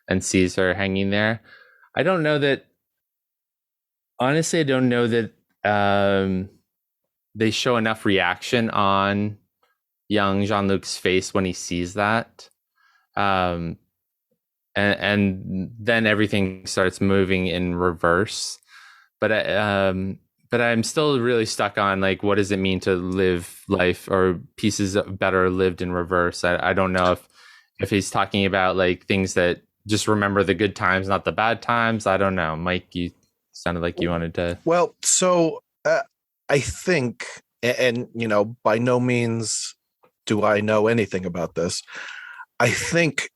and sees her hanging there. I don't know that they show enough reaction on young Jean-Luc's face when he sees that. And then everything starts moving in reverse. But I'm still really stuck on, like, what does it mean to live life, or pieces better lived in reverse? I don't know if he's talking about like things that just remember the good times, not the bad times. I don't know. Mike, you sounded like you wanted to. Well, so I think, and by no means do I know anything about this. I think,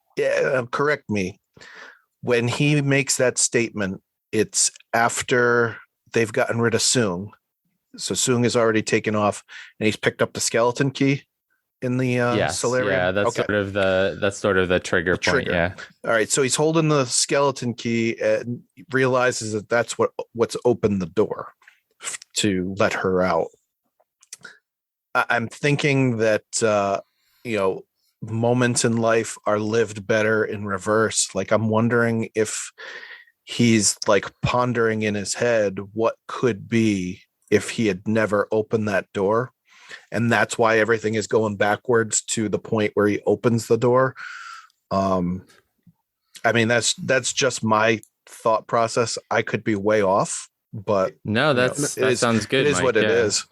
correct me, when he makes that statement, it's after they've gotten rid of Soong. So Soong is already taken off, and he's picked up the skeleton key in the solarium. Yeah, that's okay. sort of the trigger point. Yeah. All right. So he's holding the skeleton key and realizes that that's what's opened the door to let her out. I'm thinking that moments in life are lived better in reverse. Like, I'm wondering if he's like pondering in his head what could be if he had never opened that door. And that's why everything is going backwards to the point where he opens the door. I mean, that's just my thought process. I could be way off, but no, that sounds good. It is what it is.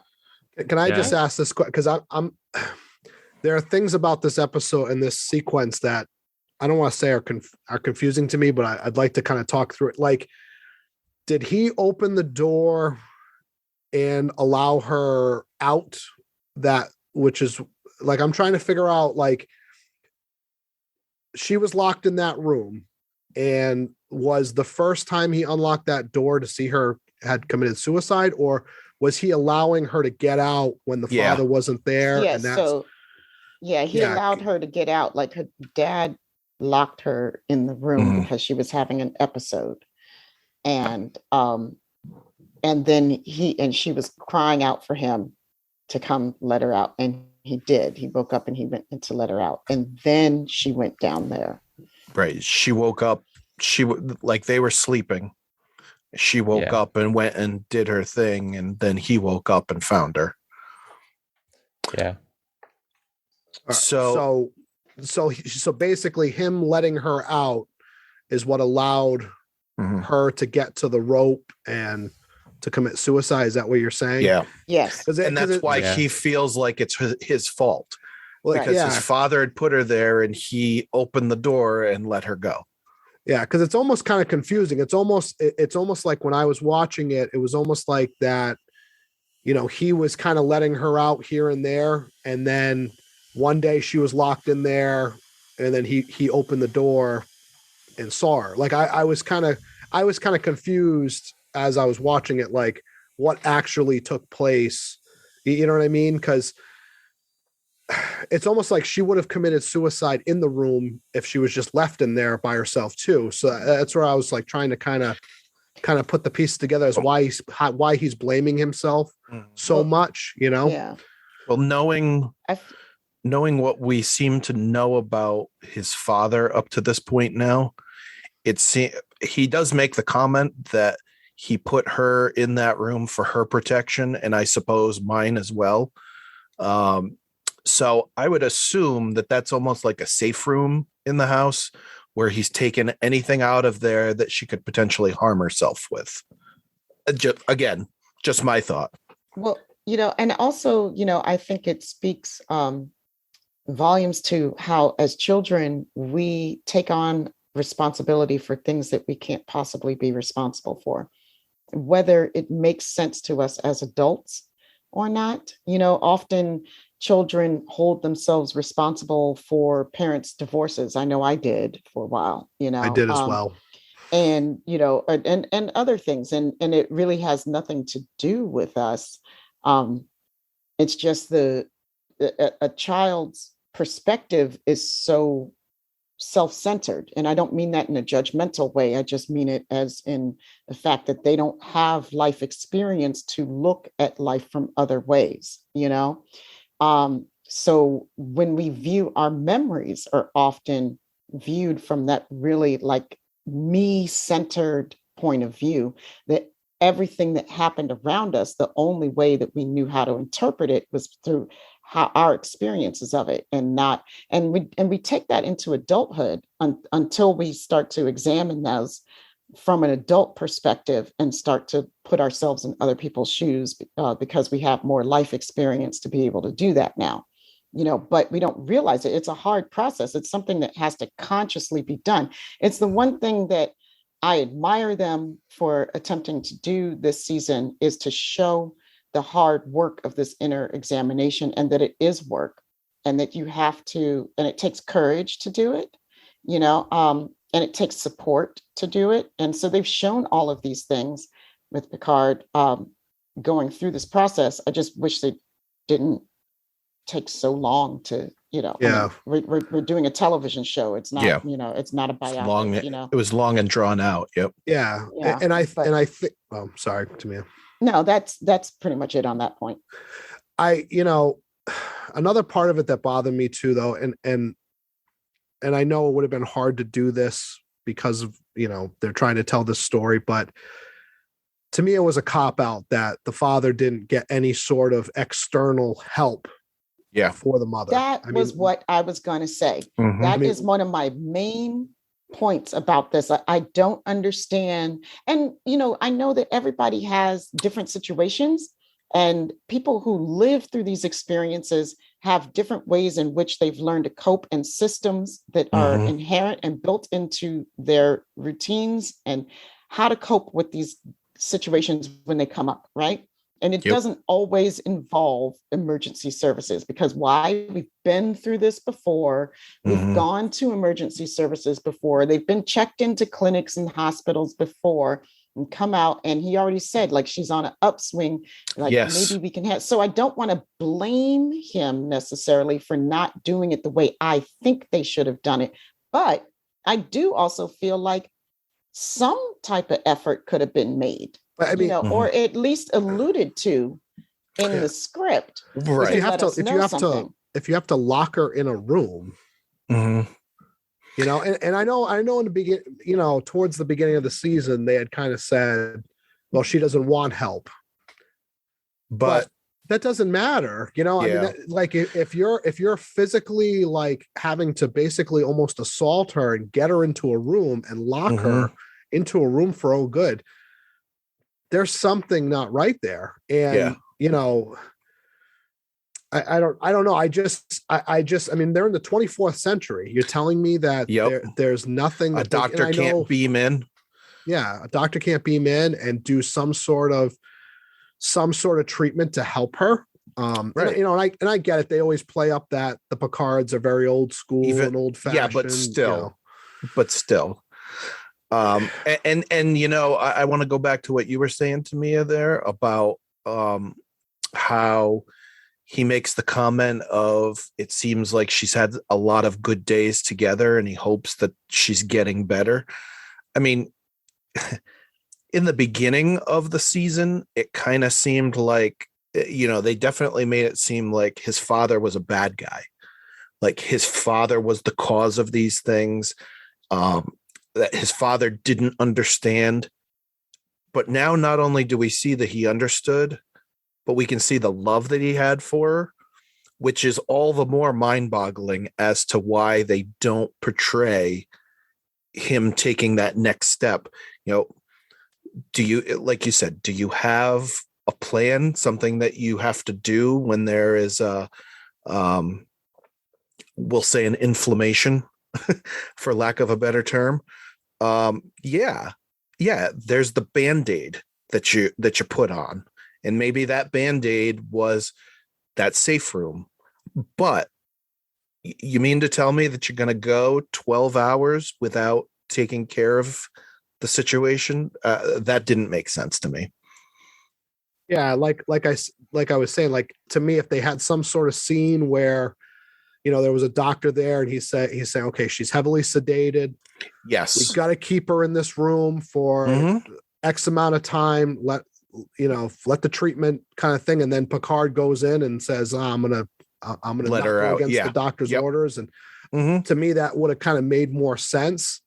Can I just ask this question? Because I'm there are things about this episode and this sequence that I don't want to say are confusing to me, but I'd like to kind of talk through it. Like, did he open the door and allow her out? That, which is like, I'm trying to figure out, like, she was locked in that room, and was the first time he unlocked that door to see her had committed suicide, or was he allowing her to get out when the father wasn't there? Yeah, he allowed her to get out. Like, her dad locked her in the room because she was having an episode, and then she was crying out for him to come let her out, and he did. He woke up and he went in to let her out, and then she went down there. Right. She woke up. Like, they were sleeping. She woke up and went and did her thing, and then he woke up and found her. Yeah. So basically, him letting her out is what allowed her to get to the rope and to commit suicide. Is that what you're saying? Yeah. Yes. And that's why he feels like it's his fault. Because his father had put her there and he opened the door and let her go. Yeah, because it's almost kind of confusing. It's almost like when I was watching it, it was almost like that, he was kind of letting her out here and there. And then one day she was locked in there, and then he opened the door and saw her. Like I was kind of confused as I was watching it, like what actually took place. You know what I mean? Because it's almost like she would have committed suicide in the room if she was just left in there by herself too. So that's where I was like trying to kind of put the pieces together as why he's blaming himself so much, Yeah. Well, knowing what we seem to know about his father up to this point now, he does make the comment that he put her in that room for her protection, and I suppose mine as well. So I would assume that that's almost like a safe room in the house where he's taken anything out of there that she could potentially harm herself with. Just my thought. Well, and also, I think it speaks volumes to how as children, we take on responsibility for things that we can't possibly be responsible for, whether it makes sense to us as adults or not. Often children hold themselves responsible for parents' divorces. I know I did for a while, I did as well. And, and other things. And it really has nothing to do with us. It's just a child's perspective is so self-centered. And I don't mean that in a judgmental way. I just mean it as in the fact that they don't have life experience to look at life from other ways, So when we view, our memories are often viewed from that really like me-centered point of view, that everything that happened around us, the only way that we knew how to interpret it was through how our experiences of it, and we take that into adulthood until we start to examine those from an adult perspective and start to put ourselves in other people's shoes, because we have more life experience to be able to do that now, but we don't realize it. It's a hard process. It's something that has to consciously be done. It's the one thing that I admire them for attempting to do this season, is to show the hard work of this inner examination, and that it is work, and that you have to, and it takes courage to do it, and it takes support to do it. And so they've shown all of these things with Picard going through this process. I just wish they didn't take so long to, Yeah. I mean, we're doing a television show. It's not, it's not a biopic, It was long and drawn out. Yep. Yeah. And I think, oh, sorry, Tamia. No, that's pretty much it on that point. Another part of it that bothered me too, though, and I know it would have been hard to do this because of, they're trying to tell this story, but to me, it was a cop out that the father didn't get any sort of external help for the mother. That was what I was going to say. Mm-hmm. That is one of my main points about this. I don't understand. And, I know that everybody has different situations, and people who live through these experiences have different ways in which they've learned to cope, and systems that are inherent and built into their routines, and how to cope with these situations when they come up, right? And it doesn't always involve emergency services, because why? We've been through this before. We've gone to emergency services before. They've been checked into clinics and hospitals before and come out. And he already said, like, she's on an upswing. Like, maybe we can have. So I don't want to blame him necessarily for not doing it the way I think they should have done it. But I do also feel like some type of effort could have been made. I mean, or at least alluded to in the script. Right. If you have to lock her in a room, and I know in the beginning, towards the beginning of the season, they had kind of said, well, she doesn't want help, but that doesn't matter. I mean, like if you're physically like having to basically almost assault her and get her into a room and lock her into a room for good, there's something not right there. And, I don't know. I mean, they're in the 24th century. You're telling me that there's nothing that a doctor can't beam in. Yeah. A doctor can't beam in and do some sort of treatment to help her. Right. And I get it. They always play up that the Picards are very old school and old fashioned. Yeah, but still. I want to go back to what you were saying, Tamia, there about how he makes the comment of, it seems like she's had a lot of good days together and he hopes that she's getting better. I mean, in the beginning of the season, it kind of seemed like, they definitely made it seem like his father was a bad guy. Like his father was the cause of these things, that his father didn't understand. But now not only do we see that he understood, but we can see the love that he had for her, which is all the more mind-boggling as to why they don't portray him taking that next step. Do you, like you said, do you have a plan, something that you have to do when there is a, we'll say an inflammation for lack of a better term? There's the Band-Aid that you put on. And maybe that Band-Aid was that safe room. But you mean to tell me that you're going to go 12 hours without taking care of the situation? That didn't make sense to me. Yeah, like I was saying, like, to me, if they had some sort of scene where, there was a doctor there and he's saying, okay, she's heavily sedated. Yes. We've got to keep her in this room for X amount of time. Let the treatment kind of thing. And then Picard goes in and says, I'm going to let her out against the doctor's orders. And to me, that would have kind of made more sense.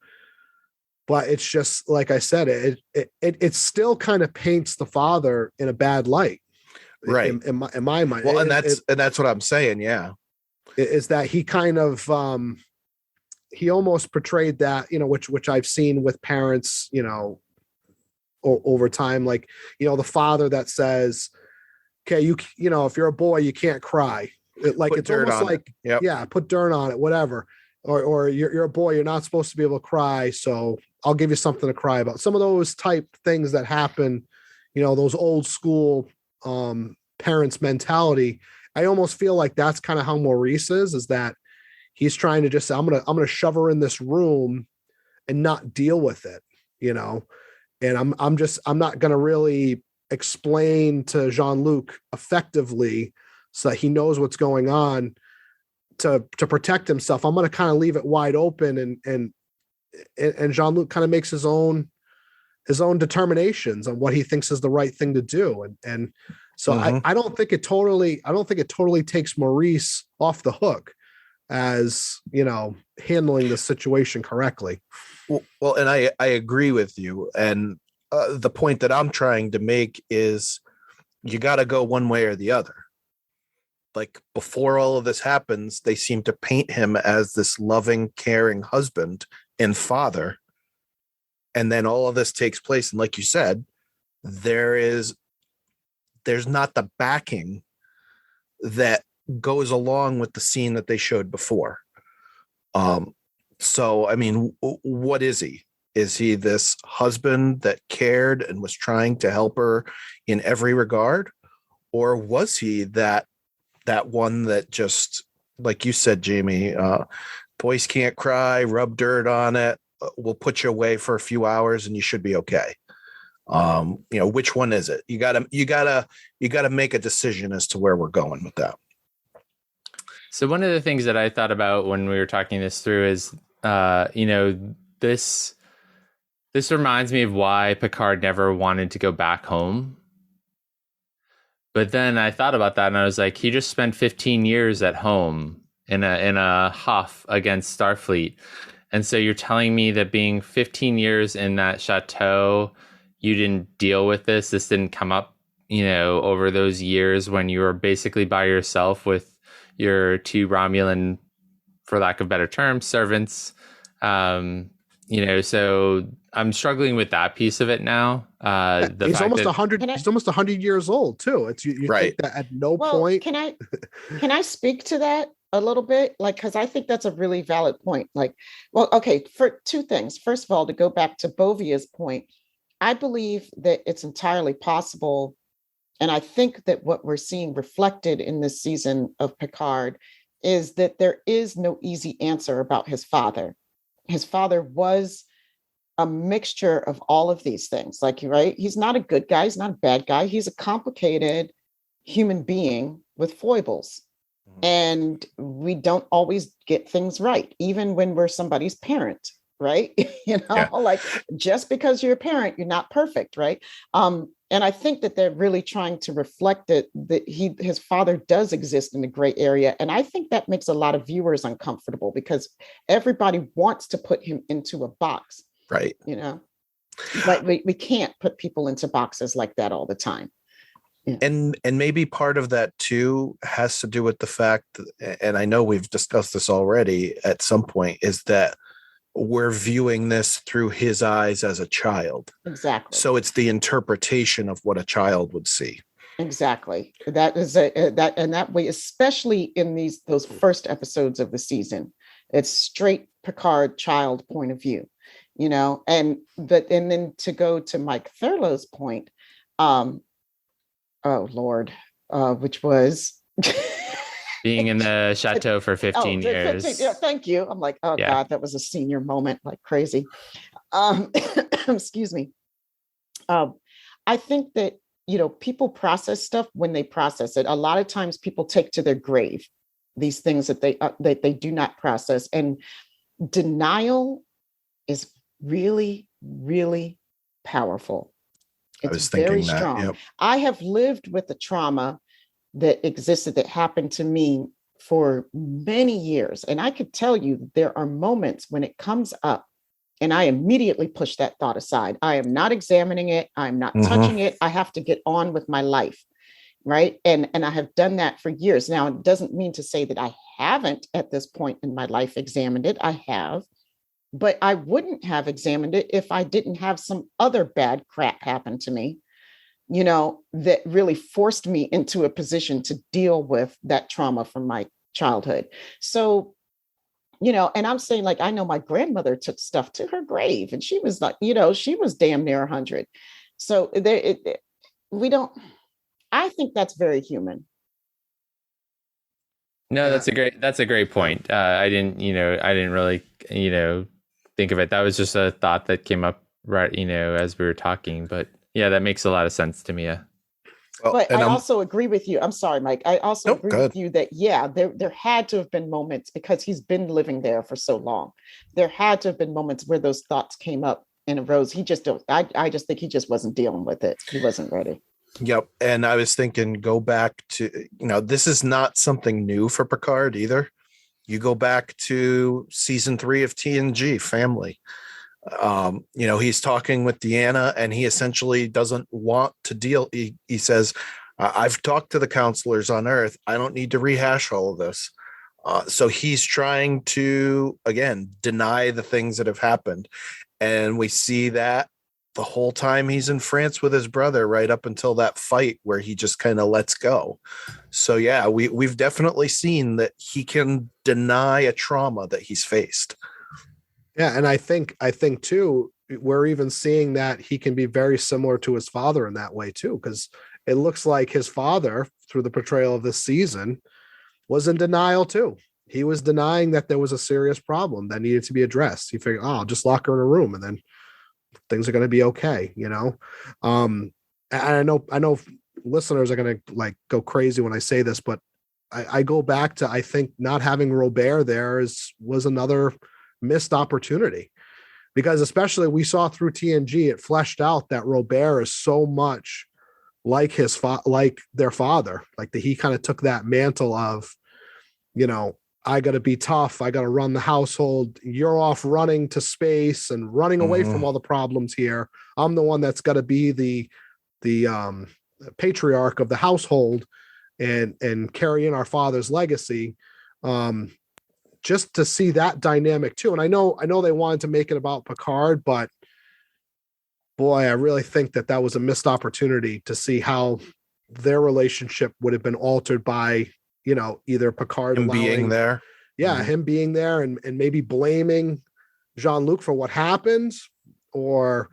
But it's just, like I said, it still kind of paints the father in a bad light. Right. In my mind. Well, and that's what I'm saying. Yeah. Is that he kind of, he almost portrayed that, which I've seen with parents, over time, like, the father that says, okay, if you're a boy, you can't cry. It's almost like, put dirt on it, whatever. Or you're a boy, you're not supposed to be able to cry. So I'll give you something to cry about. Some of those type things that happen, those old school parents mentality. I almost feel like that's kind of how Maurice is that he's trying to just say, I'm going to shove her in this room and not deal with it, and I'm not going to really explain to Jean-Luc effectively so that he knows what's going on to protect himself. I'm going to kind of leave it wide open and Jean-Luc kind of makes his own determinations on what he thinks is the right thing to do. And so I don't think it totally takes Maurice off the hook as, handling the situation correctly. Well, and I agree with you. And the point that I'm trying to make is you got to go one way or the other. Like, before all of this happens, they seem to paint him as this loving, caring husband and father. And then all of this takes place. And like you said, there's not the backing that goes along with the scene that they showed before. So, I mean, what is he? Is he this husband that cared and was trying to help her in every regard? Or was he that one that just, like you said, Jamie, boys can't cry, rub dirt on it, we'll put you away for a few hours and you should be okay? Which one is it? You gotta make a decision as to where we're going with that. So one of the things that I thought about when we were talking this through is, this reminds me of why Picard never wanted to go back home. But then I thought about that and I was like, he just spent 15 years at home in a huff against Starfleet. And so you're telling me that being 15 years in that chateau, you didn't deal with this. This didn't come up, over those years when you were basically by yourself with your two Romulan, for lack of better terms, servants. So I'm struggling with that piece of it now. He's almost 100. He's almost 100 years old too. It's you Right. think that at no Well, point. can I speak to that a little bit? Like, because I think that's a really valid point. Like, well, okay, for two things. First of all, to go back to Bovia's point, I believe that it's entirely possible. And I think that what we're seeing reflected in this season of Picard is that there is no easy answer about his father. His father was a mixture of all of these things. Like, right? He's not a good guy. He's not a bad guy. He's a complicated human being with foibles. And we don't always get things right, even when we're somebody's parent, right? Like just because you're a parent, you're not perfect, right? And I think that they're really trying to reflect that his father does exist in the gray area. And I think that makes a lot of viewers uncomfortable because everybody wants to put him into a box. Right. But we can't put people into boxes like that all the time. Yeah. And maybe part of that too has to do with the fact, and I know we've discussed this already at some point, is that we're viewing this through his eyes as a child. Exactly. So it's the interpretation of what a child would see. Exactly. That is that way, especially in those first episodes of the season. It's straight Picard child point of view, and then to go to Mike Thurlow's point, oh Lord, which was being in the chateau for 15 years. 15, yeah, thank you. I'm like, oh God, that was a senior moment, like crazy. Excuse me. I think that, people process stuff when they process it. A lot of times people take to their grave these things that they do not process. And denial is really, really powerful. It's very strong. Yep. I have lived with the trauma that existed, that happened to me for many years. And I could tell you there are moments when it comes up and I immediately push that thought aside. I am not examining it. I'm not touching it. I have to get on with my life. Right. And I have done that for years. Now, it doesn't mean to say that I haven't at this point in my life examined it. I have, but I wouldn't have examined it if I didn't have some other bad crap happen to me, that really forced me into a position to deal with that trauma from my childhood. So, and I'm saying, like, I know my grandmother took stuff to her grave and she was like, she was damn near 100. So I think that's very human. No, that's a great point. I didn't really, think of it. That was just a thought that came up right, as we were talking, but yeah, that makes a lot of sense to me. Yeah. Well, but I also agree with you. I'm sorry, Mike. I also agree with you that, there had to have been moments, because he's been living there for so long. There had to have been moments where those thoughts came up and arose. I just think he just wasn't dealing with it. He wasn't ready. Yep. And I was thinking, go back to, this is not something new for Picard either. You go back to season 3 of TNG, Family. He's talking with Deanna and he essentially doesn't want to deal. He says, I've talked to the counselors on Earth. I don't need to rehash all of this. So he's trying to, again, deny the things that have happened. And we see that the whole time he's in France with his brother, right up until that fight where he just kind of lets go. So yeah, we've definitely seen that he can deny a trauma that he's faced. Yeah, and I think too, we're even seeing that he can be very similar to his father in that way too, because it looks like his father, through the portrayal of this season, was in denial too. He was denying that there was a serious problem that needed to be addressed. He figured, I'll just lock her in a room and then things are going to be okay, And I know listeners are going to go crazy when I say this, but I go back to, I think not having Robert there was another missed opportunity, because especially we saw through TNG, it fleshed out that Robert is so much like like their father, like that he kind of took that mantle of, I got to be tough. I got to run the household. You're off running to space and running away from all the problems here. I'm the one that's got to be the patriarch of the household and carry in our father's legacy. just to see that dynamic too. And I know they wanted to make it about Picard, but boy, I really think that was a missed opportunity to see how their relationship would have been altered by, either Picard being there. Yeah, him being there and maybe blaming Jean-Luc for what happened, or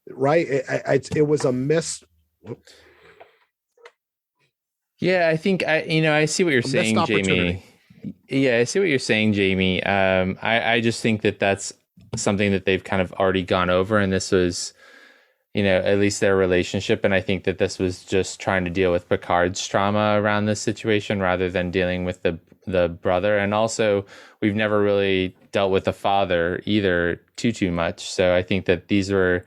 right. It was a miss. Yeah, I think I see what you're saying, Jamie. Yeah, I see what you're saying, Jamie. I just think that's something that they've kind of already gone over, and this was, at least their relationship. And I think that this was just trying to deal with Picard's trauma around this situation rather than dealing with the brother. And also, we've never really dealt with the father either too much. So I think that these were,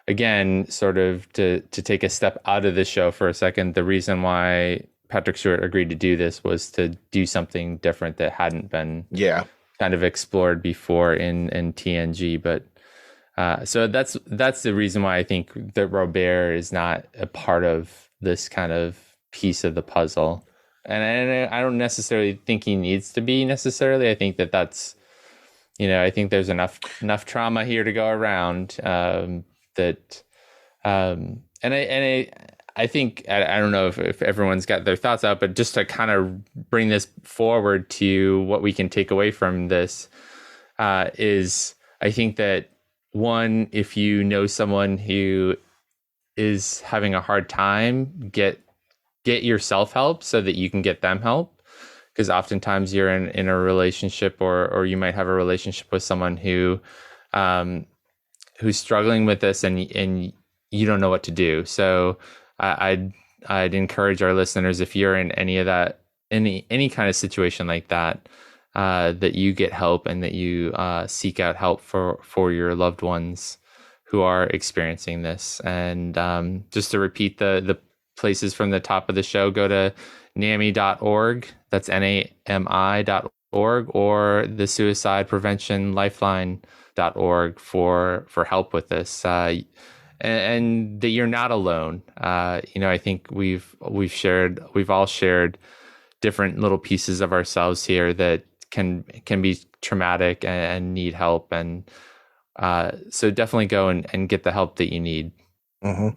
again, sort of to take a step out of the show for a second. The reason why Patrick Stewart agreed to do this was to do something different that hadn't been kind of explored before in TNG. But so that's the reason why I think that Robert is not a part of this kind of piece of the puzzle. And I don't necessarily think he needs to be necessarily. I think that's, I think there's enough trauma here to go around that. I think, I don't know if everyone's got their thoughts out, but just to kind of bring this forward to what we can take away from this is, I think that one, if you know someone who is having a hard time, get yourself help so that you can get them help. Because oftentimes you're in a relationship or you might have a relationship with someone who's struggling with this and you don't know what to do. So I'd encourage our listeners, if you're in any of that, any kind of situation like that, that you get help and that you seek out help for your loved ones who are experiencing this. And just to repeat the places from the top of the show, go to NAMI.org. That's NAMI.org, or the Suicide Prevention Lifeline.org for help with this. And that you're not alone. I think we've all shared different little pieces of ourselves here that can be traumatic and need help. And so definitely go and get the help that you need. Mm-hmm.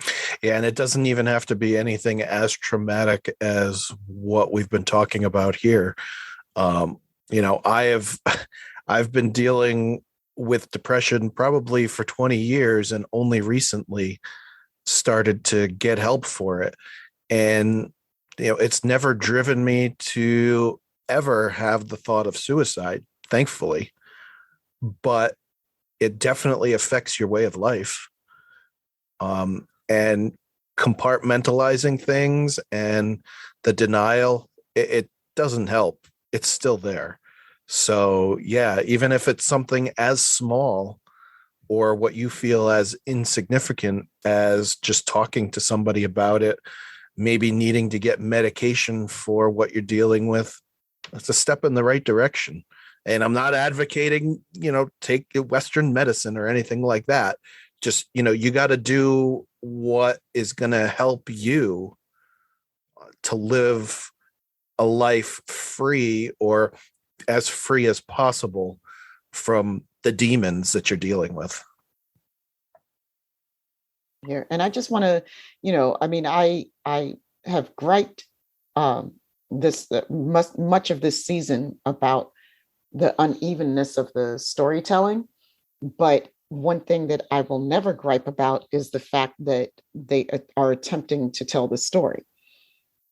Yeah, and it doesn't even have to be anything as traumatic as what we've been talking about here. I've been dealing with depression probably for 20 years and only recently started to get help for it. And, it's never driven me to ever have the thought of suicide, thankfully, but it definitely affects your way of life. And compartmentalizing things and the denial, it doesn't help. It's still there. So yeah, even if it's something as small or what you feel as insignificant as just talking to somebody about it, maybe needing to get medication for what you're dealing with, it's a step in the right direction. And I'm not advocating, take Western medicine or anything like that. Just, you got to do what is going to help you to live a life free, or as free as possible from the demons that you're dealing with. Yeah. And I just want to, I have griped much of this season about the unevenness of the storytelling. But one thing that I will never gripe about is the fact that they are attempting to tell the story,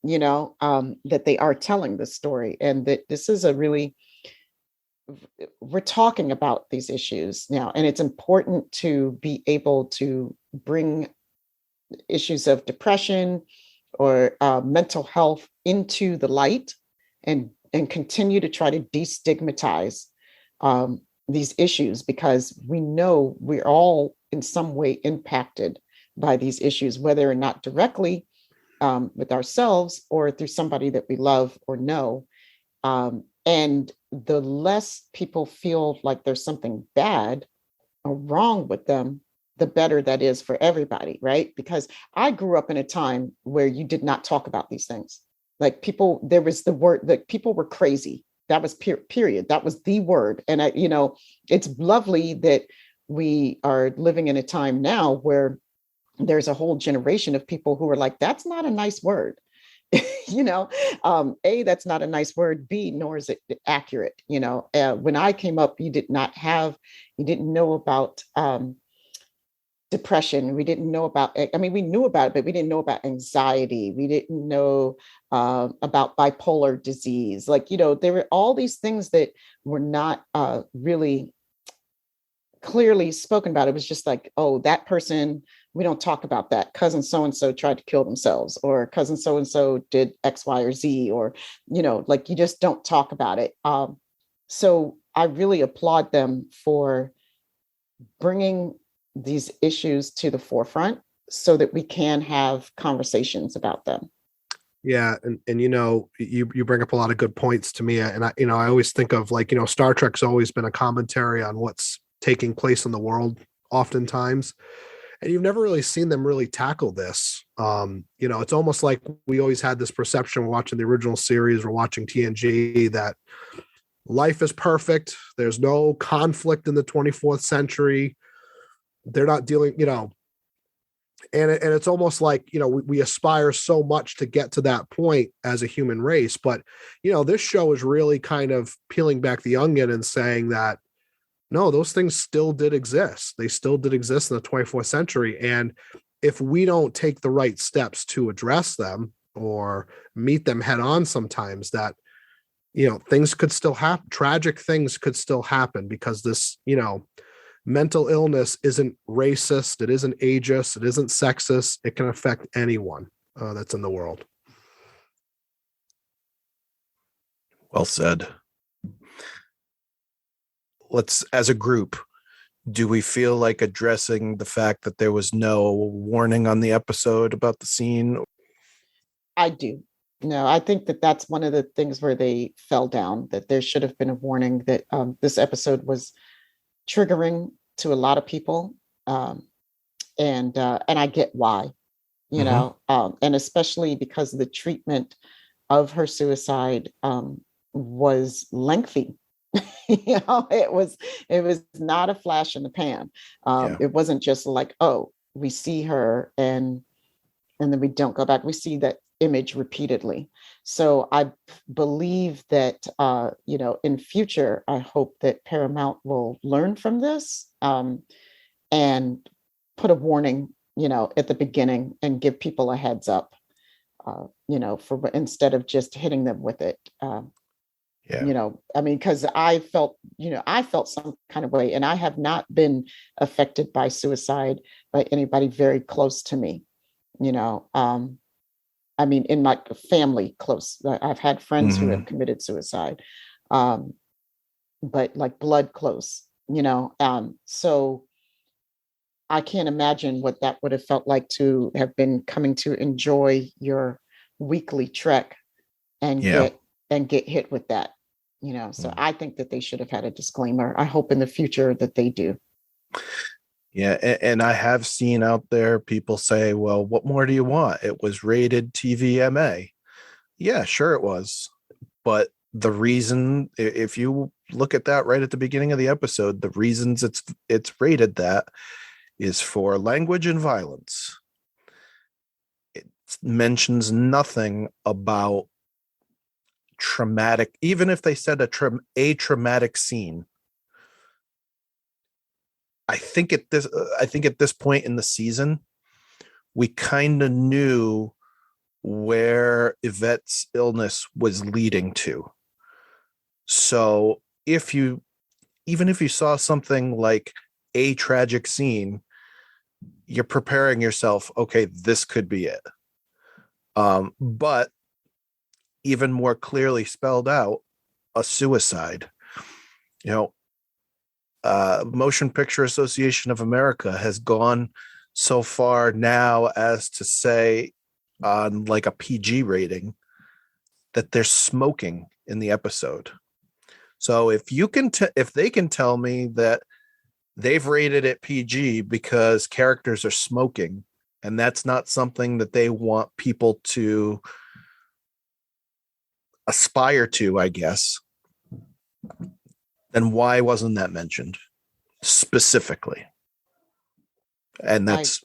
that they are telling the story, and that this is we're talking about these issues now, and it's important to be able to bring issues of depression or mental health into the light and continue to try to destigmatize these issues, because we know we're all in some way impacted by these issues, whether or not directly with ourselves or through somebody that we love or know. And the less people feel like there's something bad or wrong with them, the better that is for everybody, right? Because I grew up in a time where you did not talk about these things. Like there was the word that people were crazy. That was period. That was the word. And it's lovely that we are living in a time now where there's a whole generation of people who are like, that's not a nice word. A, that's not a nice word. B, nor is it accurate. When I came up, you didn't know about depression. We didn't know about, we knew about it, but we didn't know about anxiety. We didn't know about bipolar disease. There were all these things that were not really clearly spoken about. It was just like, oh, that person, we don't talk about that. Cousin so-and-so tried to kill themselves, or cousin so-and-so did X, Y, or Z, or, you just don't talk about it. So I really applaud them for bringing these issues to the forefront so that we can have conversations about them. Yeah. And you bring up a lot of good points to me. And I always think of Star Trek's always been a commentary on what's taking place in the world oftentimes. And you've never really seen them really tackle this. It's almost like we always had this perception watching the original series or watching TNG that life is perfect. There's no conflict in the 24th century. They're not dealing, and it's almost like, we aspire so much to get to that point as a human race. But, this show is really kind of peeling back the onion and saying that, no, those things still did exist. They still did exist in the 24th century. And if we don't take the right steps to address them or meet them head on sometimes, that, things could still happen. Tragic things could still happen because this, mental illness isn't racist. It isn't ageist. It isn't sexist. It can affect anyone that's in the world. Well said. Let's, as a group, do we feel like addressing the fact that there was no warning on the episode about the scene? I do. No, I think that that's one of the things where they fell down, that there should have been a warning that this episode was triggering to a lot of people. And I get why, and especially because the treatment of her suicide was lengthy. It was not a flash in the pan. It wasn't just like, oh, we see her and then we don't go back. We see that image repeatedly. So I believe that, in future, I hope that Paramount will learn from this and put a warning, at the beginning and give people a heads up, for instead of just hitting them with it. Because I felt some kind of way, and I have not been affected by suicide by anybody very close to me, in my family close. I've had friends who have committed suicide, but like blood close, so I can't imagine what that would have felt like to have been coming to enjoy your weekly trek and get hit with that. So I think that they should have had a disclaimer. I hope in the future that they do. Yeah. And I have seen out there people say, well, what more do you want? It was rated TVMA. Yeah, sure it was. But the reason, if you look at that right at the beginning of the episode, the reasons it's rated that is for language and violence. It mentions nothing about traumatic, even if they said a traumatic scene. I think at this point in the season, we kind of knew where Yvette's illness was leading to. So even if you saw something like a tragic scene, you're preparing yourself, okay, this could be it. But even more clearly spelled out, a suicide. Motion Picture Association of America has gone so far now as to say on like a PG rating that there's smoking in the episode. So if they can tell me that they've rated it PG because characters are smoking, and that's not something that they want people to aspire to, I guess, Then why wasn't that mentioned specifically? And that's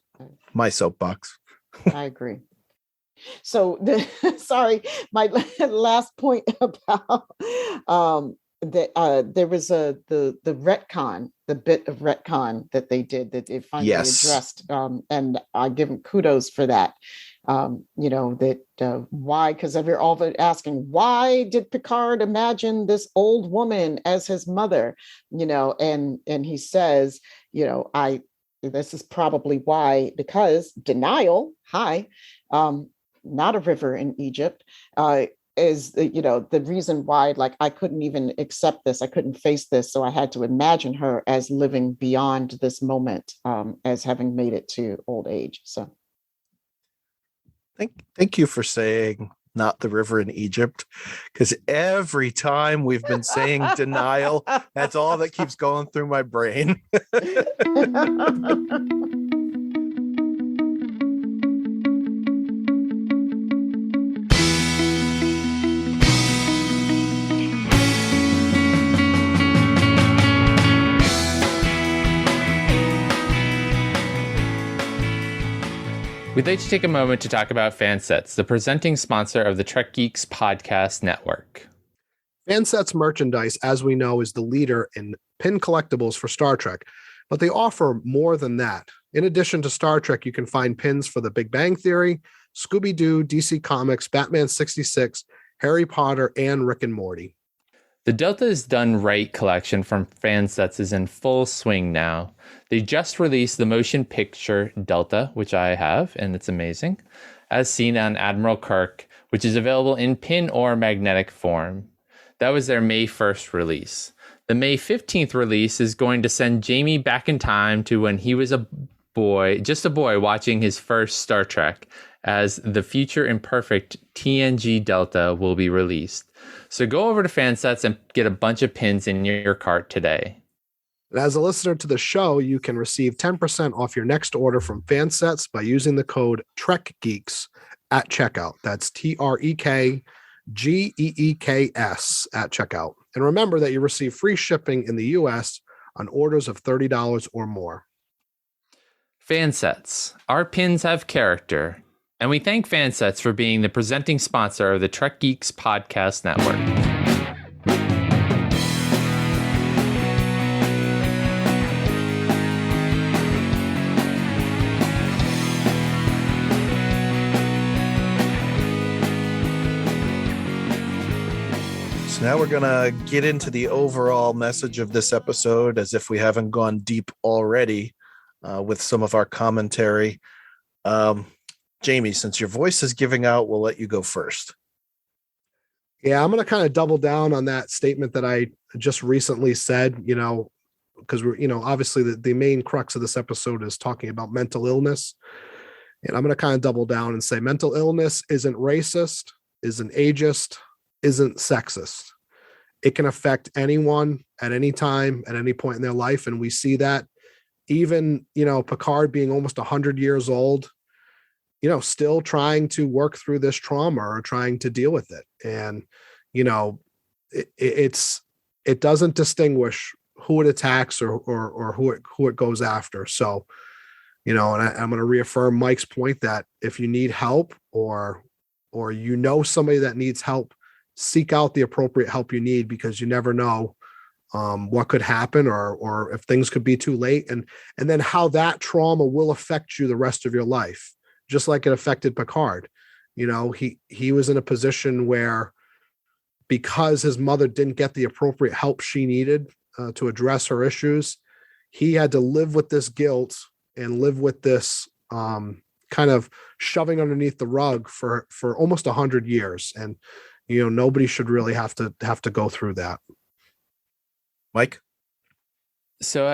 my soapbox. I agree. So sorry, my last point about that there was the retcon, the bit of retcon that they did that they finally addressed, and I give them kudos for that. That why? Because we're all asking, why did Picard imagine this old woman as his mother? And he says, this is probably why, because denial, not a river in Egypt, is the reason why, like, I couldn't even accept this. I couldn't face this. So I had to imagine her as living beyond this moment, as having made it to old age. So thank you for saying not the river in Egypt, because every time we've been saying denial, that's all that keeps going through my brain. We'd like to take a moment to talk about Fansets, the presenting sponsor of the Trek Geeks podcast network. Fansets merchandise, as we know, is the leader in pin collectibles for Star Trek, but they offer more than that. In addition to Star Trek, you can find pins for The Big Bang Theory, Scooby-Doo, DC Comics, Batman 66, Harry Potter, and Rick and Morty. The Delta is Done Right collection from Fansets is in full swing now. They just released the motion picture Delta, which I have, and it's amazing, as seen on Admiral Kirk, which is available in pin or magnetic form. That was their May 1st release. The May 15th release is going to send Jamie back in time to when he was just a boy watching his first Star Trek, as the Future Imperfect TNG Delta will be released. So go over to Fansets and get a bunch of pins in your cart today. And as a listener to the show, you can receive 10% off your next order from Fansets by using the code TrekGeeks at checkout. That's TrekGeeks at checkout. And remember that you receive free shipping in the U.S. on orders of $30 or more. Fansets. Our pins have character. And we thank Fansets for being the presenting sponsor of the Trek Geeks podcast network. So now we're going to get into the overall message of this episode, as if we haven't gone deep already with some of our commentary. Jamie, since your voice is giving out, we'll let you go first. Yeah, I'm going to kind of double down on that statement that I just recently said, because we're, obviously the main crux of this episode is talking about mental illness. And I'm going to kind of double down and say mental illness isn't racist, isn't ageist, isn't sexist. It can affect anyone at any time, at any point in their life. And we see that even, Picard being almost 100 years old, still trying to work through this trauma or trying to deal with it. And, it doesn't distinguish who it attacks or who it goes after. So, and I'm going to reaffirm Mike's point that if you need help or somebody that needs help, seek out the appropriate help you need, because you never know what could happen or if things could be too late, and then how that trauma will affect you the rest of your life. Just like it affected Picard. He was in a position where, because his mother didn't get the appropriate help she needed to address her issues, he had to live with this guilt and live with this kind of shoving underneath the rug for almost 100 years. And, nobody should really have to go through that. Mike? So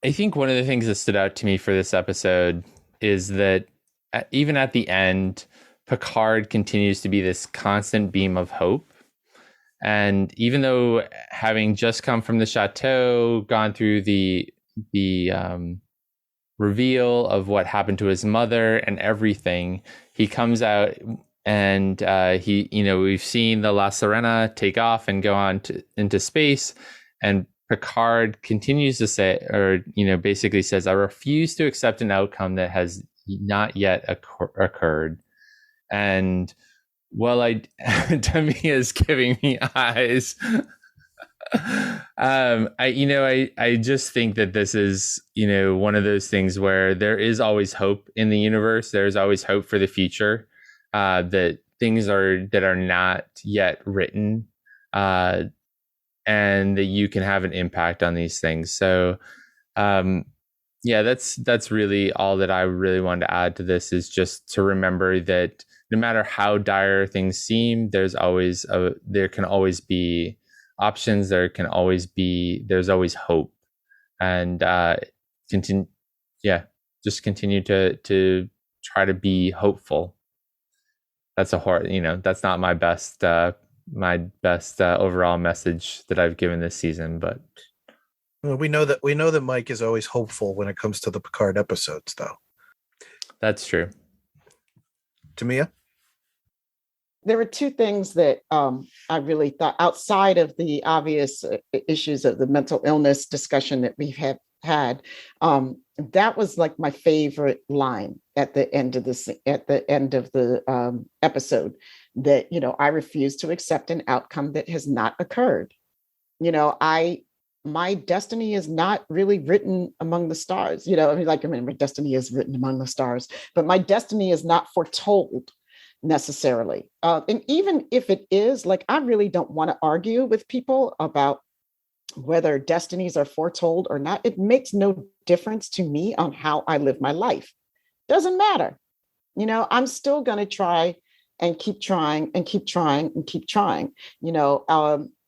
I think one of the things that stood out to me for this episode is that even at the end, Picard continues to be this constant beam of hope. And even though, having just come from the chateau, gone through the reveal of what happened to his mother and everything, he comes out and we've seen the La Sirena take off and go on into space, and Picard continues to say, or basically says, "I refuse to accept an outcome that has not yet occurred." And Tamia is giving me eyes. I just think that this is one of those things where there is always hope in the universe. There's always hope for the future. That things that are not yet written, and that you can have an impact on these things. So, that's really all that I really wanted to add to this, is just to remember that no matter how dire things seem, there can always be options. There's always hope, and continue to try to be hopeful. That's that's not my best overall message that I've given this season, but we know that Mike is always hopeful when it comes to the Picard episodes, though. That's true. Tamia? There were two things that I really thought, outside of the obvious issues of the mental illness discussion that we've had. That was like my favorite line at the end of the episode. That I refuse to accept an outcome that has not occurred. My destiny is not really written among the stars. My destiny is written among the stars, but my destiny is not foretold necessarily. And even if it is, I really don't want to argue with people about whether destinies are foretold or not. It makes no difference to me on how I live my life. Doesn't matter. I'm still going to try and keep trying and keep trying and keep trying,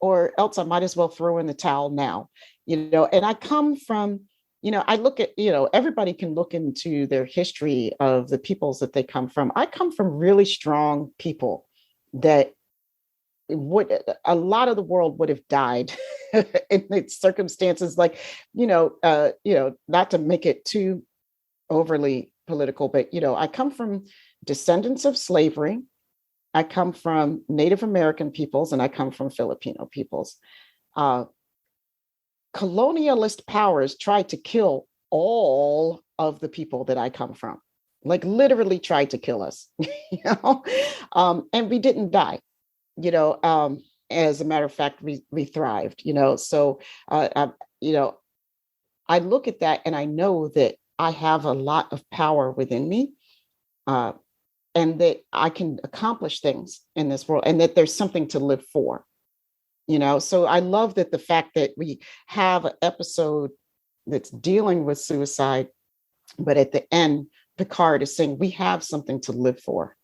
or else I might as well throw in the towel now, and I come from, I look at, everybody can look into their history of the peoples that they come from. I come from really strong people that a lot of the world would have died in its circumstances, not to make it too overly political, but, I come from descendants of slavery. I come from Native American peoples, and I come from Filipino peoples. Colonialist powers tried to kill all of the people that I come from, literally tried to kill us, and we didn't die. As a matter of fact, we thrived, so, I look at that and I know that I have a lot of power within me, and that I can accomplish things in this world, and that there's something to live for, so I love that the fact that we have an episode that's dealing with suicide, but at the end, Picard is saying we have something to live for,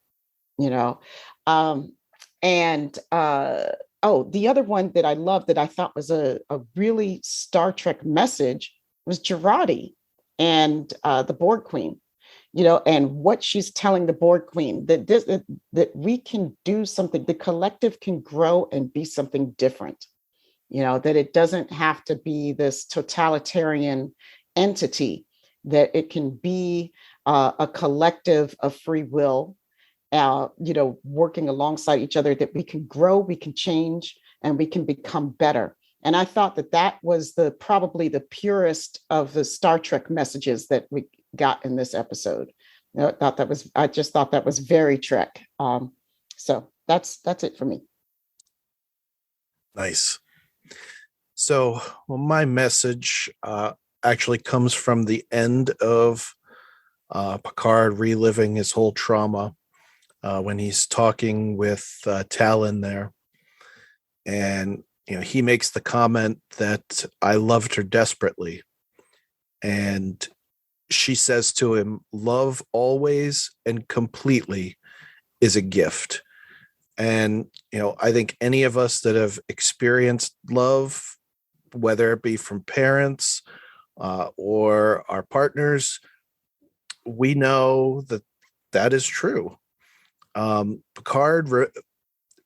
and the other one that I love that I thought was a really Star Trek message was Girardi and the Borg Queen, and what she's telling the Borg Queen, that we can do something, the collective can grow and be something different, that it doesn't have to be this totalitarian entity, that it can be a collective of free will, working alongside each other, that we can grow, we can change, and we can become better. And I thought that was probably the purest of the Star Trek messages that we got in this episode. I just thought that was very Trek. So that's it for me. Nice. So, my message actually comes from the end of Picard reliving his whole trauma when he's talking with Talon there. And, he makes the comment that I loved her desperately. And she says to him, love always and completely is a gift. And, I think any of us that have experienced love, whether it be from parents or our partners, we know that is true. Picard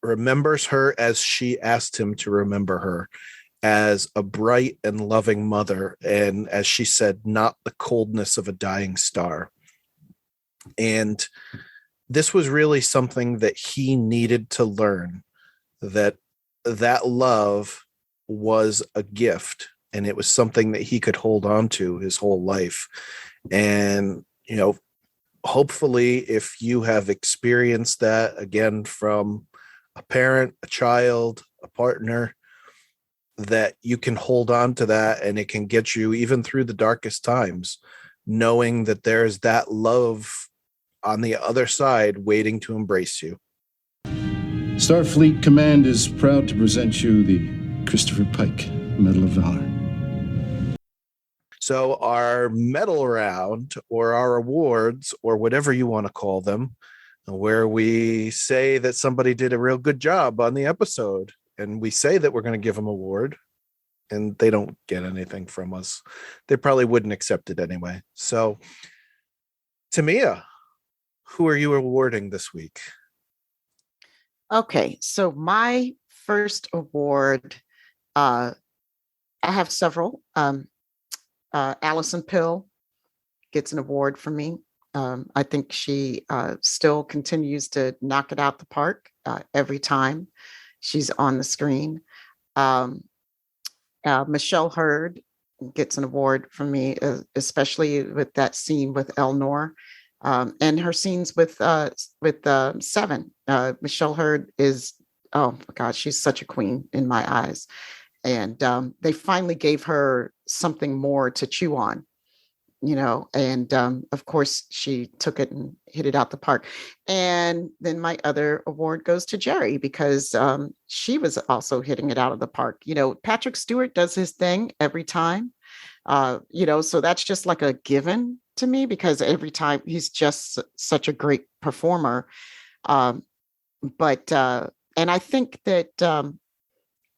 remembers her as she asked him to remember her, as a bright and loving mother, and as she said, not the coldness of a dying star. And this was really something that he needed to learn, that love was a gift and it was something that he could hold on to his whole life. And, hopefully if you have experienced that again from a parent, a child, a partner, that you can hold on to that and it can get you even through the darkest times, knowing that there's that love on the other side waiting to embrace you. Starfleet Command is proud to present you the Christopher Pike Medal of Valor. So our medal round, or our awards, or whatever you want to call them, where we say that somebody did a real good job on the episode, and we say that we're going to give them an award, and they don't get anything from us. They probably wouldn't accept it anyway. So, Tamia, who are you awarding this week? Okay, so my first award, I have several. Allison Pill gets an award from me. I think she still continues to knock it out the park every time she's on the screen. Michelle Hurd gets an award from me, especially with that scene with Elnor and her scenes with Seven. Michelle Hurd is, oh my God, she's such a queen in my eyes. And they finally gave her something more to chew on, and of course she took it and hit it out the park. And then my other award goes to Jerry, because she was also hitting it out of the park. Patrick Stewart does his thing every time, so that's just like a given to me, because every time he's just such a great performer. And I think that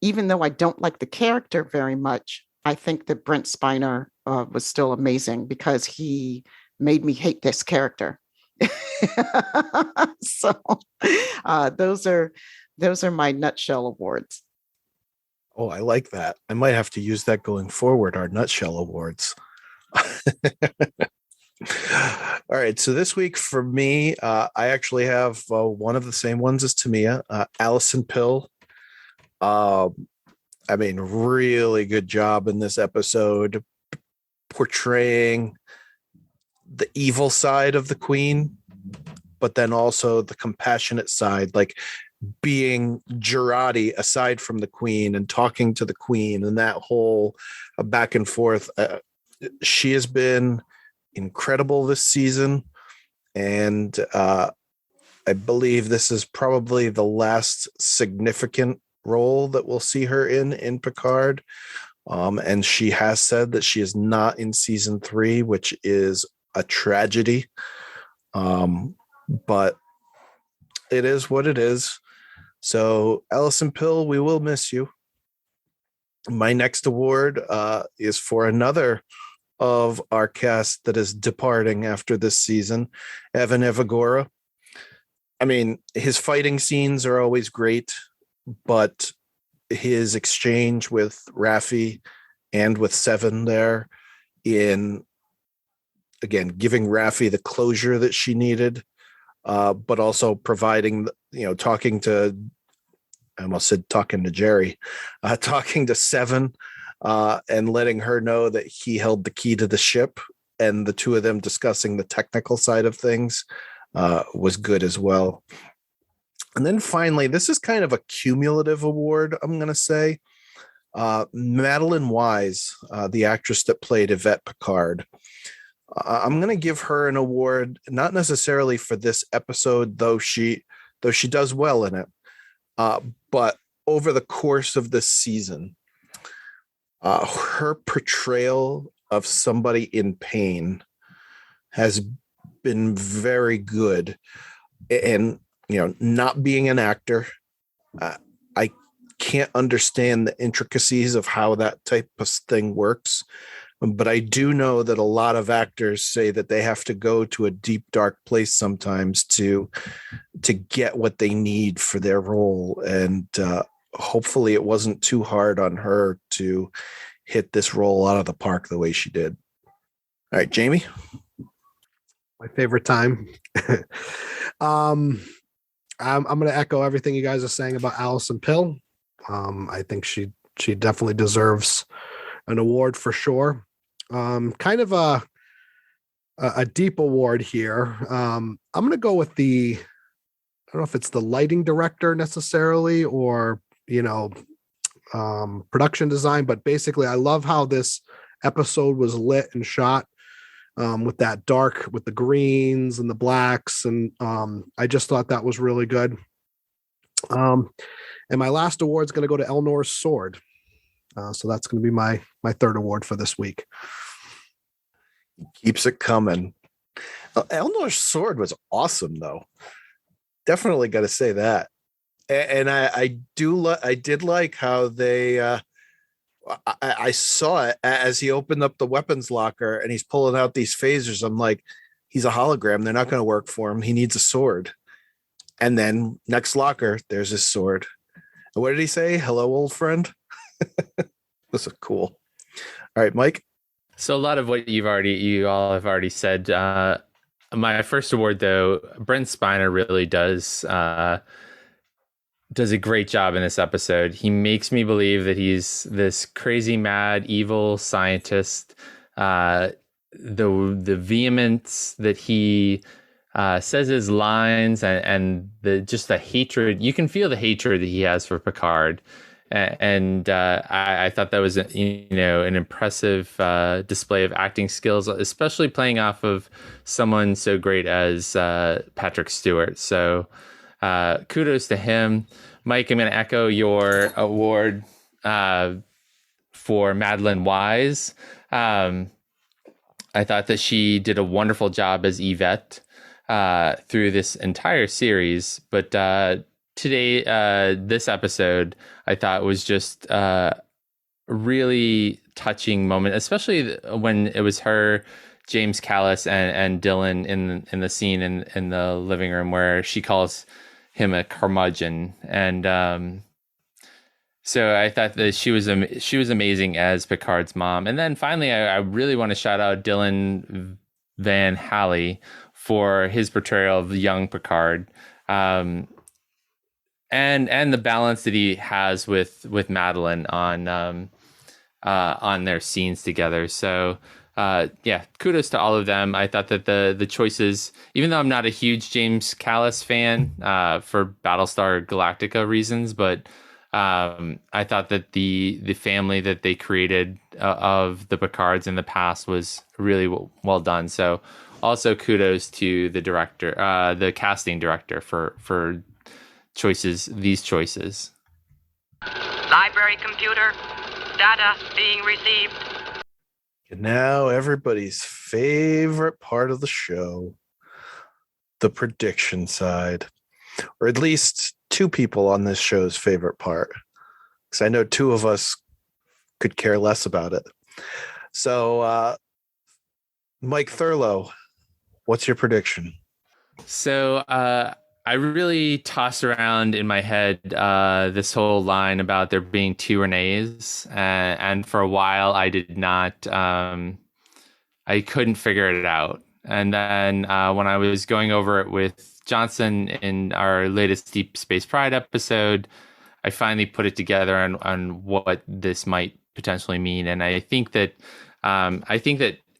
even though I don't like the character very much, I think that Brent Spiner was still amazing, because he made me hate this character. So those are my nutshell awards. Oh, I like that. I might have to use that going forward, our nutshell awards. All right. So this week for me, I actually have one of the same ones as Tamia, Allison Pill. Really good job in this episode portraying the evil side of the Queen, but then also the compassionate side, like being Girardi aside from the Queen and talking to the Queen and that whole back and forth. She has been incredible this season. And I believe this is probably the last significant role that we'll see her in Picard. And she has said that she is not in season 3, which is a tragedy. But it is what it is. So Allison Pill, we will miss you. My next award is for another of our cast that is departing after this season, Evan Evagora. His fighting scenes are always great, but his exchange with Raffi and with Seven there, in again giving Raffi the closure that she needed, but also providing, talking to Jerry, talking to Seven, and letting her know that he held the key to the ship, and the two of them discussing the technical side of things was good as well. And then finally, this is kind of a cumulative award, I'm going to say. Madeline Wise, the actress that played Yvette Picard. I'm going to give her an award, not necessarily for this episode, though she does well in it, but over the course of this season, her portrayal of somebody in pain has been very good. And not being an actor, I can't understand the intricacies of how that type of thing works. But I do know that a lot of actors say that they have to go to a deep, dark place sometimes to get what they need for their role. And hopefully it wasn't too hard on her to hit this role out of the park the way she did. All right, Jamie. My favorite time. I'm going to echo everything you guys are saying about Allison Pill. I think she definitely deserves an award for sure. Kind of a deep award here. I'm going to go with I don't know if it's the lighting director necessarily or, production design, but basically I love how this episode was lit and shot with that dark, with the greens and the blacks. And I just thought that was really good. And my last award is going to go to Elnor's sword. So that's going to be my third award for this week. Keeps it coming. Elnor's sword was awesome, though. Definitely got to say that. And I did like how they. I saw it as he opened up the weapons locker and he's pulling out these phasers. I'm like, he's a hologram. They're not going to work for him. He needs a sword. And then next locker, there's his sword. And what did he say? Hello, old friend. This is cool. All right, Mike. So a lot of what you all have already said. My first award, though, Brent Spiner really does a great job in this episode. He makes me believe that he's this crazy, mad, evil scientist. The vehemence that he says his lines and the hatred. You can feel the hatred that he has for Picard. And I thought that was an impressive display of acting skills, especially playing off of someone so great as Patrick Stewart. So kudos to him. Mike, I'm going to echo your award for Madeline Wise. I thought that she did a wonderful job as Yvette through this entire series, but today, this episode, I thought was just a really touching moment, especially when it was her, James Callis, and Dylan in the scene in the living room where she calls him a curmudgeon. And so I thought that she was amazing as Picard's mom. And then finally, I really want to shout out Dylan Van Halley for his portrayal of the young Picard. And the balance that he has with Madeline on their scenes together. So kudos to all of them. I thought that the choices, even though I'm not a huge James Callis fan for Battlestar Galactica reasons, but I thought that the family that they created of the Picards in the past was really well done. So also kudos to the director, the casting director for these choices. Library computer, data being received. And now everybody's favorite part of the show, the prediction side, or at least two people on this show's favorite part, because I know two of us could care less about it. So, Mike Thurlow, what's your prediction? So, I really tossed around in my head this whole line about there being two Renees, and for a while I did not, I couldn't figure it out. And then when I was going over it with Johnson in our latest Deep Space Pride episode, I finally put it together on what this might potentially mean. And I think that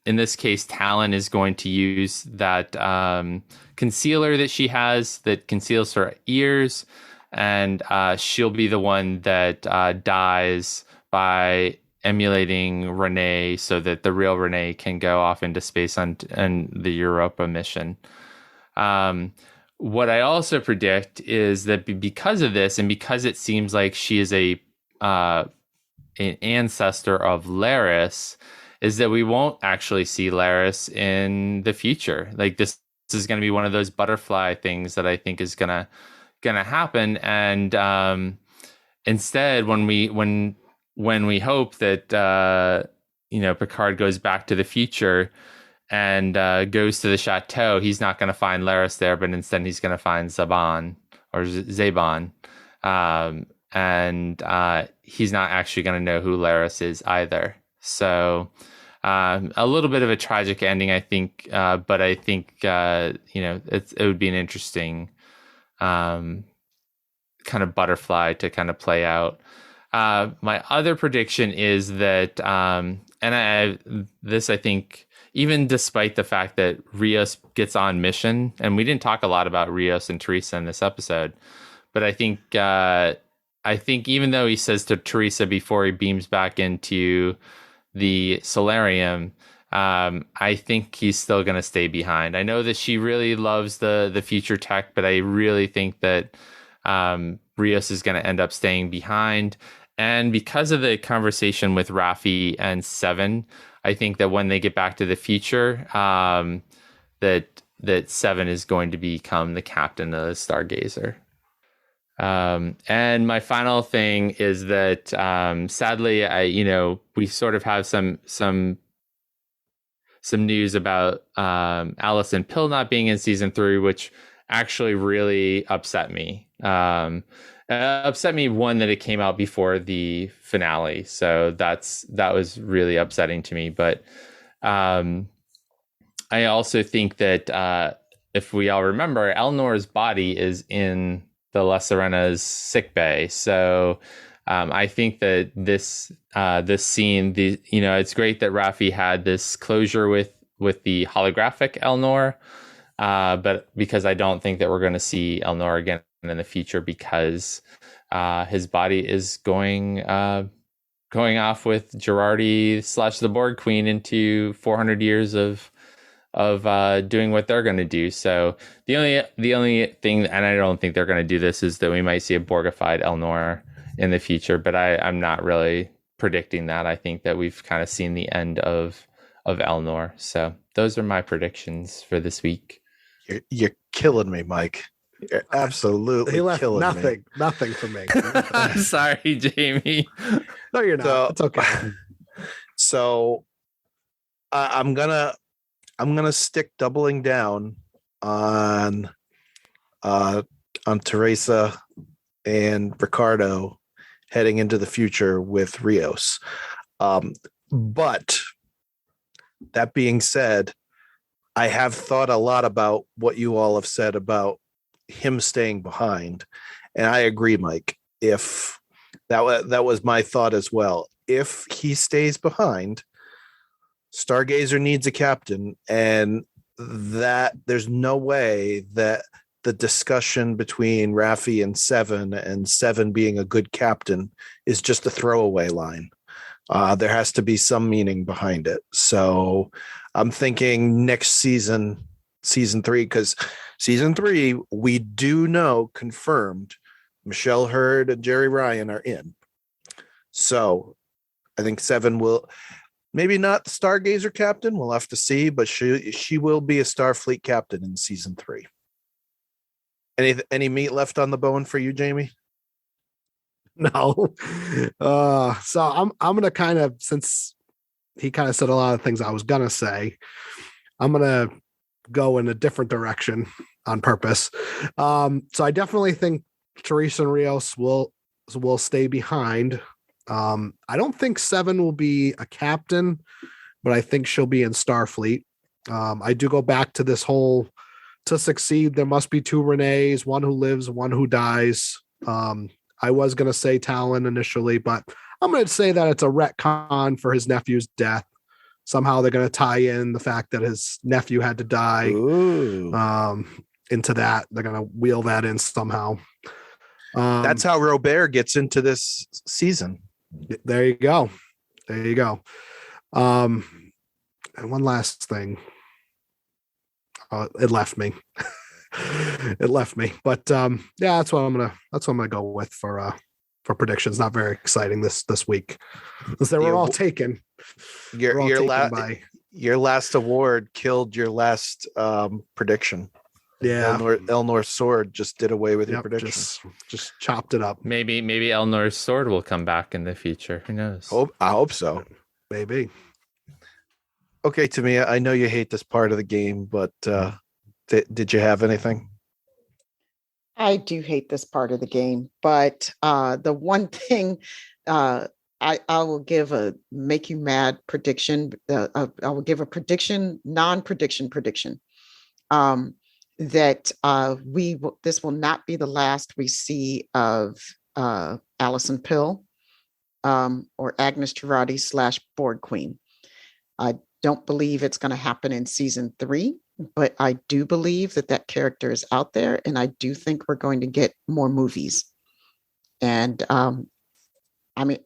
in this case, Talon is going to use that concealer that she has that conceals her ears, and she'll be the one that dies by emulating Renee so that the real Renee can go off into space on the Europa mission. What I also predict is that because of this, and because it seems like she is an ancestor of Laris, is that we won't actually see Laris in the future. Like this is going to be one of those butterfly things that I think is gonna happen. And instead, when we hope that Picard goes back to the future and goes to the chateau, he's not going to find Laris there, but instead he's going to find Zhaban or Zhaban, and he's not actually going to know who Laris is either. So A little bit of a tragic ending, I think, but I think it would be an interesting kind of butterfly to kind of play out. My other prediction is that, I think, even despite the fact that Rios gets on mission, and we didn't talk a lot about Rios and Teresa in this episode, but I think even though he says to Teresa before he beams back into the solarium, I think he's still going to stay behind. I know that she really loves the future tech, but I really think that Rios is going to end up staying behind. And because of the conversation with Raffi and Seven, I think that when they get back to the future, that Seven is going to become the captain of the Stargazer. And my final thing is that sadly, we sort of have some news about Allison Pill not being in season 3, which actually really upset me. Upset me, one, that it came out before the finale, so that was really upsetting to me. But I also think that if we all remember, Elnor's body is in the La Serena's sickbay, so I think that this scene, it's great that Raffi had this closure with the holographic Elnor, but because I don't think that we're going to see Elnor again in the future, because his body is going off with Girardi / the Borg Queen into 400 years of doing what they're going to do. So the only thing, and I don't think they're going to do this, is that we might see a Borgified Elnor in the future, but I'm not really predicting that. I think that we've kind of seen the end of Elnor. So those are my predictions for this week. You're killing me, Mike. You're absolutely killing me. Nothing for me. I'm sorry, Jamie. No, you're not. It's okay. So I'm gonna stick doubling down on Teresa and Ricardo heading into the future with Rios. But that being said, I have thought a lot about what you all have said about him staying behind, and I agree, Mike. If that was my thought as well. If he stays behind, Stargazer needs a captain, and that there's no way that the discussion between Raffi and Seven being a good captain is just a throwaway line. There has to be some meaning behind it. So I'm thinking next season 3, because season 3, we do know confirmed Michelle Hurd and Jerry Ryan are in. So I think Seven will, maybe not the Stargazer captain, we'll have to see, but she will be a Starfleet captain in season 3. Any meat left on the bone for you, Jamie? No. So I'm gonna kind of, since he kind of said a lot of things I was gonna say, I'm gonna go in a different direction on purpose. So I definitely think Teresa and Rios will stay behind. I don't think Seven will be a captain, but I think she'll be in Starfleet. I do go back to this whole, to succeed, there must be 2 Renees, one who lives, one who dies. I was going to say Talon initially, but I'm going to say that it's a retcon for his nephew's death. Somehow they're going to tie in the fact that his nephew had to die into that. They're going to wheel that in somehow. That's how Robert gets into this season. There you go. And one last thing. It left me. But yeah, that's what I'm gonna go with for predictions. Not very exciting this week, because they were all taken. Your last award killed your last prediction. Yeah, Elnor's sword just did away with your prediction. Just chopped it up. Maybe Elnor's sword will come back in the future. Who knows? I hope so. Maybe. Okay, Tamia, I know you hate this part of the game, but did you have anything? I do hate this part of the game, but the one thing I I will give a make you mad prediction. I will give a prediction, non-prediction prediction. That this will not be the last we see of Alison Pill or Agnes Girardi / Borg Queen. I don't believe it's going to happen in season 3, but I do believe that character is out there, and I do think we're going to get more movies. And I mean,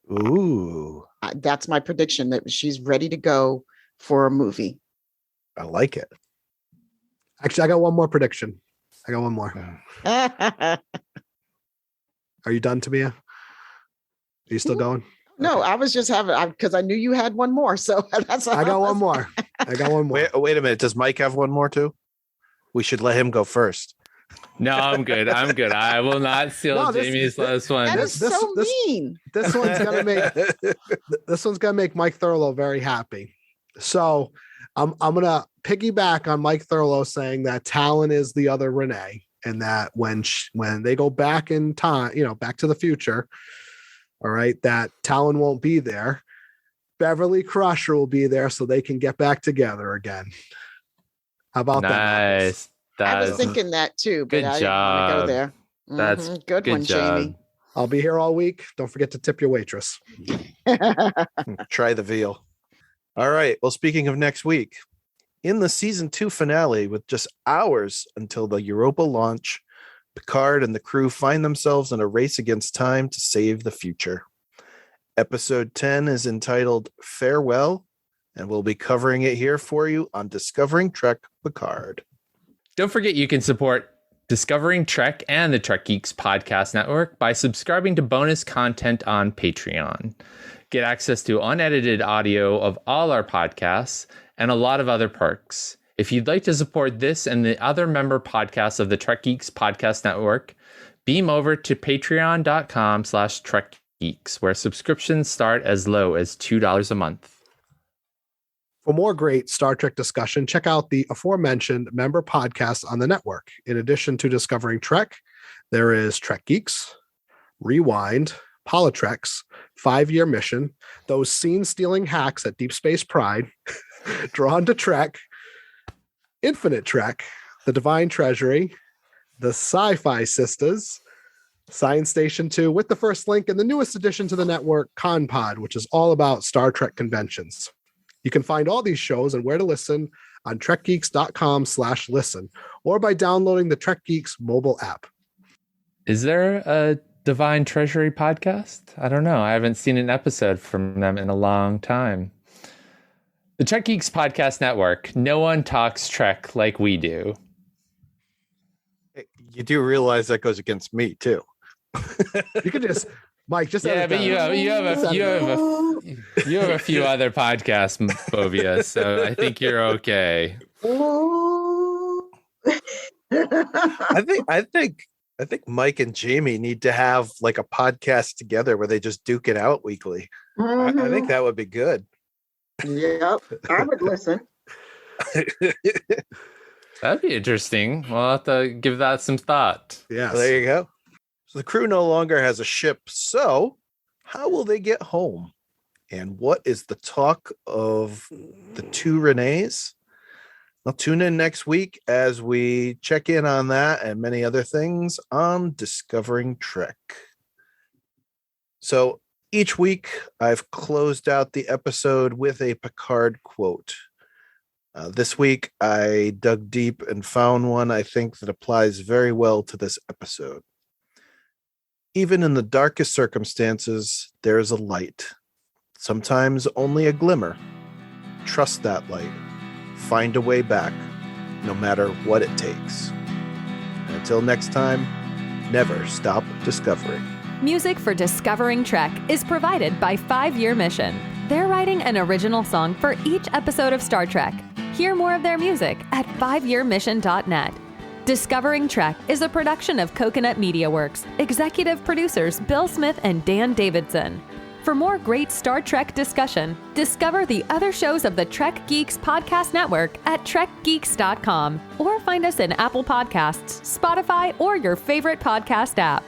that's my prediction, that she's ready to go for a movie. I like it. Actually, I got one more prediction. I got one more. Are you done, Tamia? Are you still going? No, okay. I was just having, because I knew you had one more. So that's I got one more. Wait a minute. Does Mike have one more too? We should let him go first. No, I'm good. I will not steal Jamie's last one. That is so mean. This one's gonna make Mike Thurlow very happy. So I'm gonna piggyback on Mike Thurlow saying that Talon is the other Renee, and that when they go back in time, Back to the Future, all right, that Talon won't be there. Beverly Crusher will be there, so they can get back together again. How about that? Nice. I was thinking that too, but I didn't want to go there. That's good one, job. Jamie. I'll be here all week. Don't forget to tip your waitress. Try the veal. All right. Well, speaking of next week, in the season 2 finale, with just hours until the Europa launch, Picard and the crew find themselves in a race against time to save the future. Episode 10 is entitled Farewell, and we'll be covering it here for you on Discovering Trek Picard. Don't forget you can support Discovering Trek and the Trek Geeks Podcast Network by subscribing to bonus content on Patreon. Get access to unedited audio of all our podcasts and a lot of other perks. If you'd like to support this and the other member podcasts of the Trek Geeks Podcast Network, beam over to patreon.com/TrekGeeks, where subscriptions start as low as $2 a month. For more great Star Trek discussion, check out the aforementioned member podcasts on the network. In addition to Discovering Trek, there is Trek Geeks, Rewind, Politreks, 5-Year Mission, those scene-stealing hacks at Deep Space Pride, Drawn to Trek, Infinite Trek, The Divine Treasury, The Sci-Fi Sisters, Science Station 2 with the First Link, and the newest addition to the network, ConPod, which is all about Star Trek conventions. You can find all these shows and where to listen on trekgeeks.com/listen or by downloading the Trek Geeks mobile app. Is there a Divine Treasury podcast? I don't know. I haven't seen an episode from them in a long time. The Trek Geeks Podcast Network. No one talks Trek like we do. You do realize that goes against me too. You could just, Mike, just but you have a few other podcasts, Bovia, so I think you're okay. I think Mike and Jamie need to have like a podcast together where they just duke it out weekly. Mm-hmm. I think that would be good. Yep, I would listen. That'd be interesting. We'll have to give that some thought. Yes. Well, there you go. So the crew no longer has a ship. So how will they get home? And what is the talk of the two Renees? Well, tune in next week as we check in on that and many other things on Discovering Trek. So each week I've closed out the episode with a Picard quote. This week I dug deep and found one I think that applies very well to this episode. Even in the darkest circumstances, there is a light. Sometimes only a glimmer. Trust that light. Find a way back, no matter what it takes. And until next time, never stop discovering. Music for Discovering Trek is provided by 5-Year Mission. They're writing an original song for each episode of Star Trek. Hear more of their music at 5yearmission.net. Discovering Trek is a production of Coconut Media Works. Executive producers Bill Smith and Dan Davidson. For more great Star Trek discussion, discover the other shows of the Trek Geeks Podcast Network at trekgeeks.com or find us in Apple Podcasts, Spotify, or your favorite podcast app.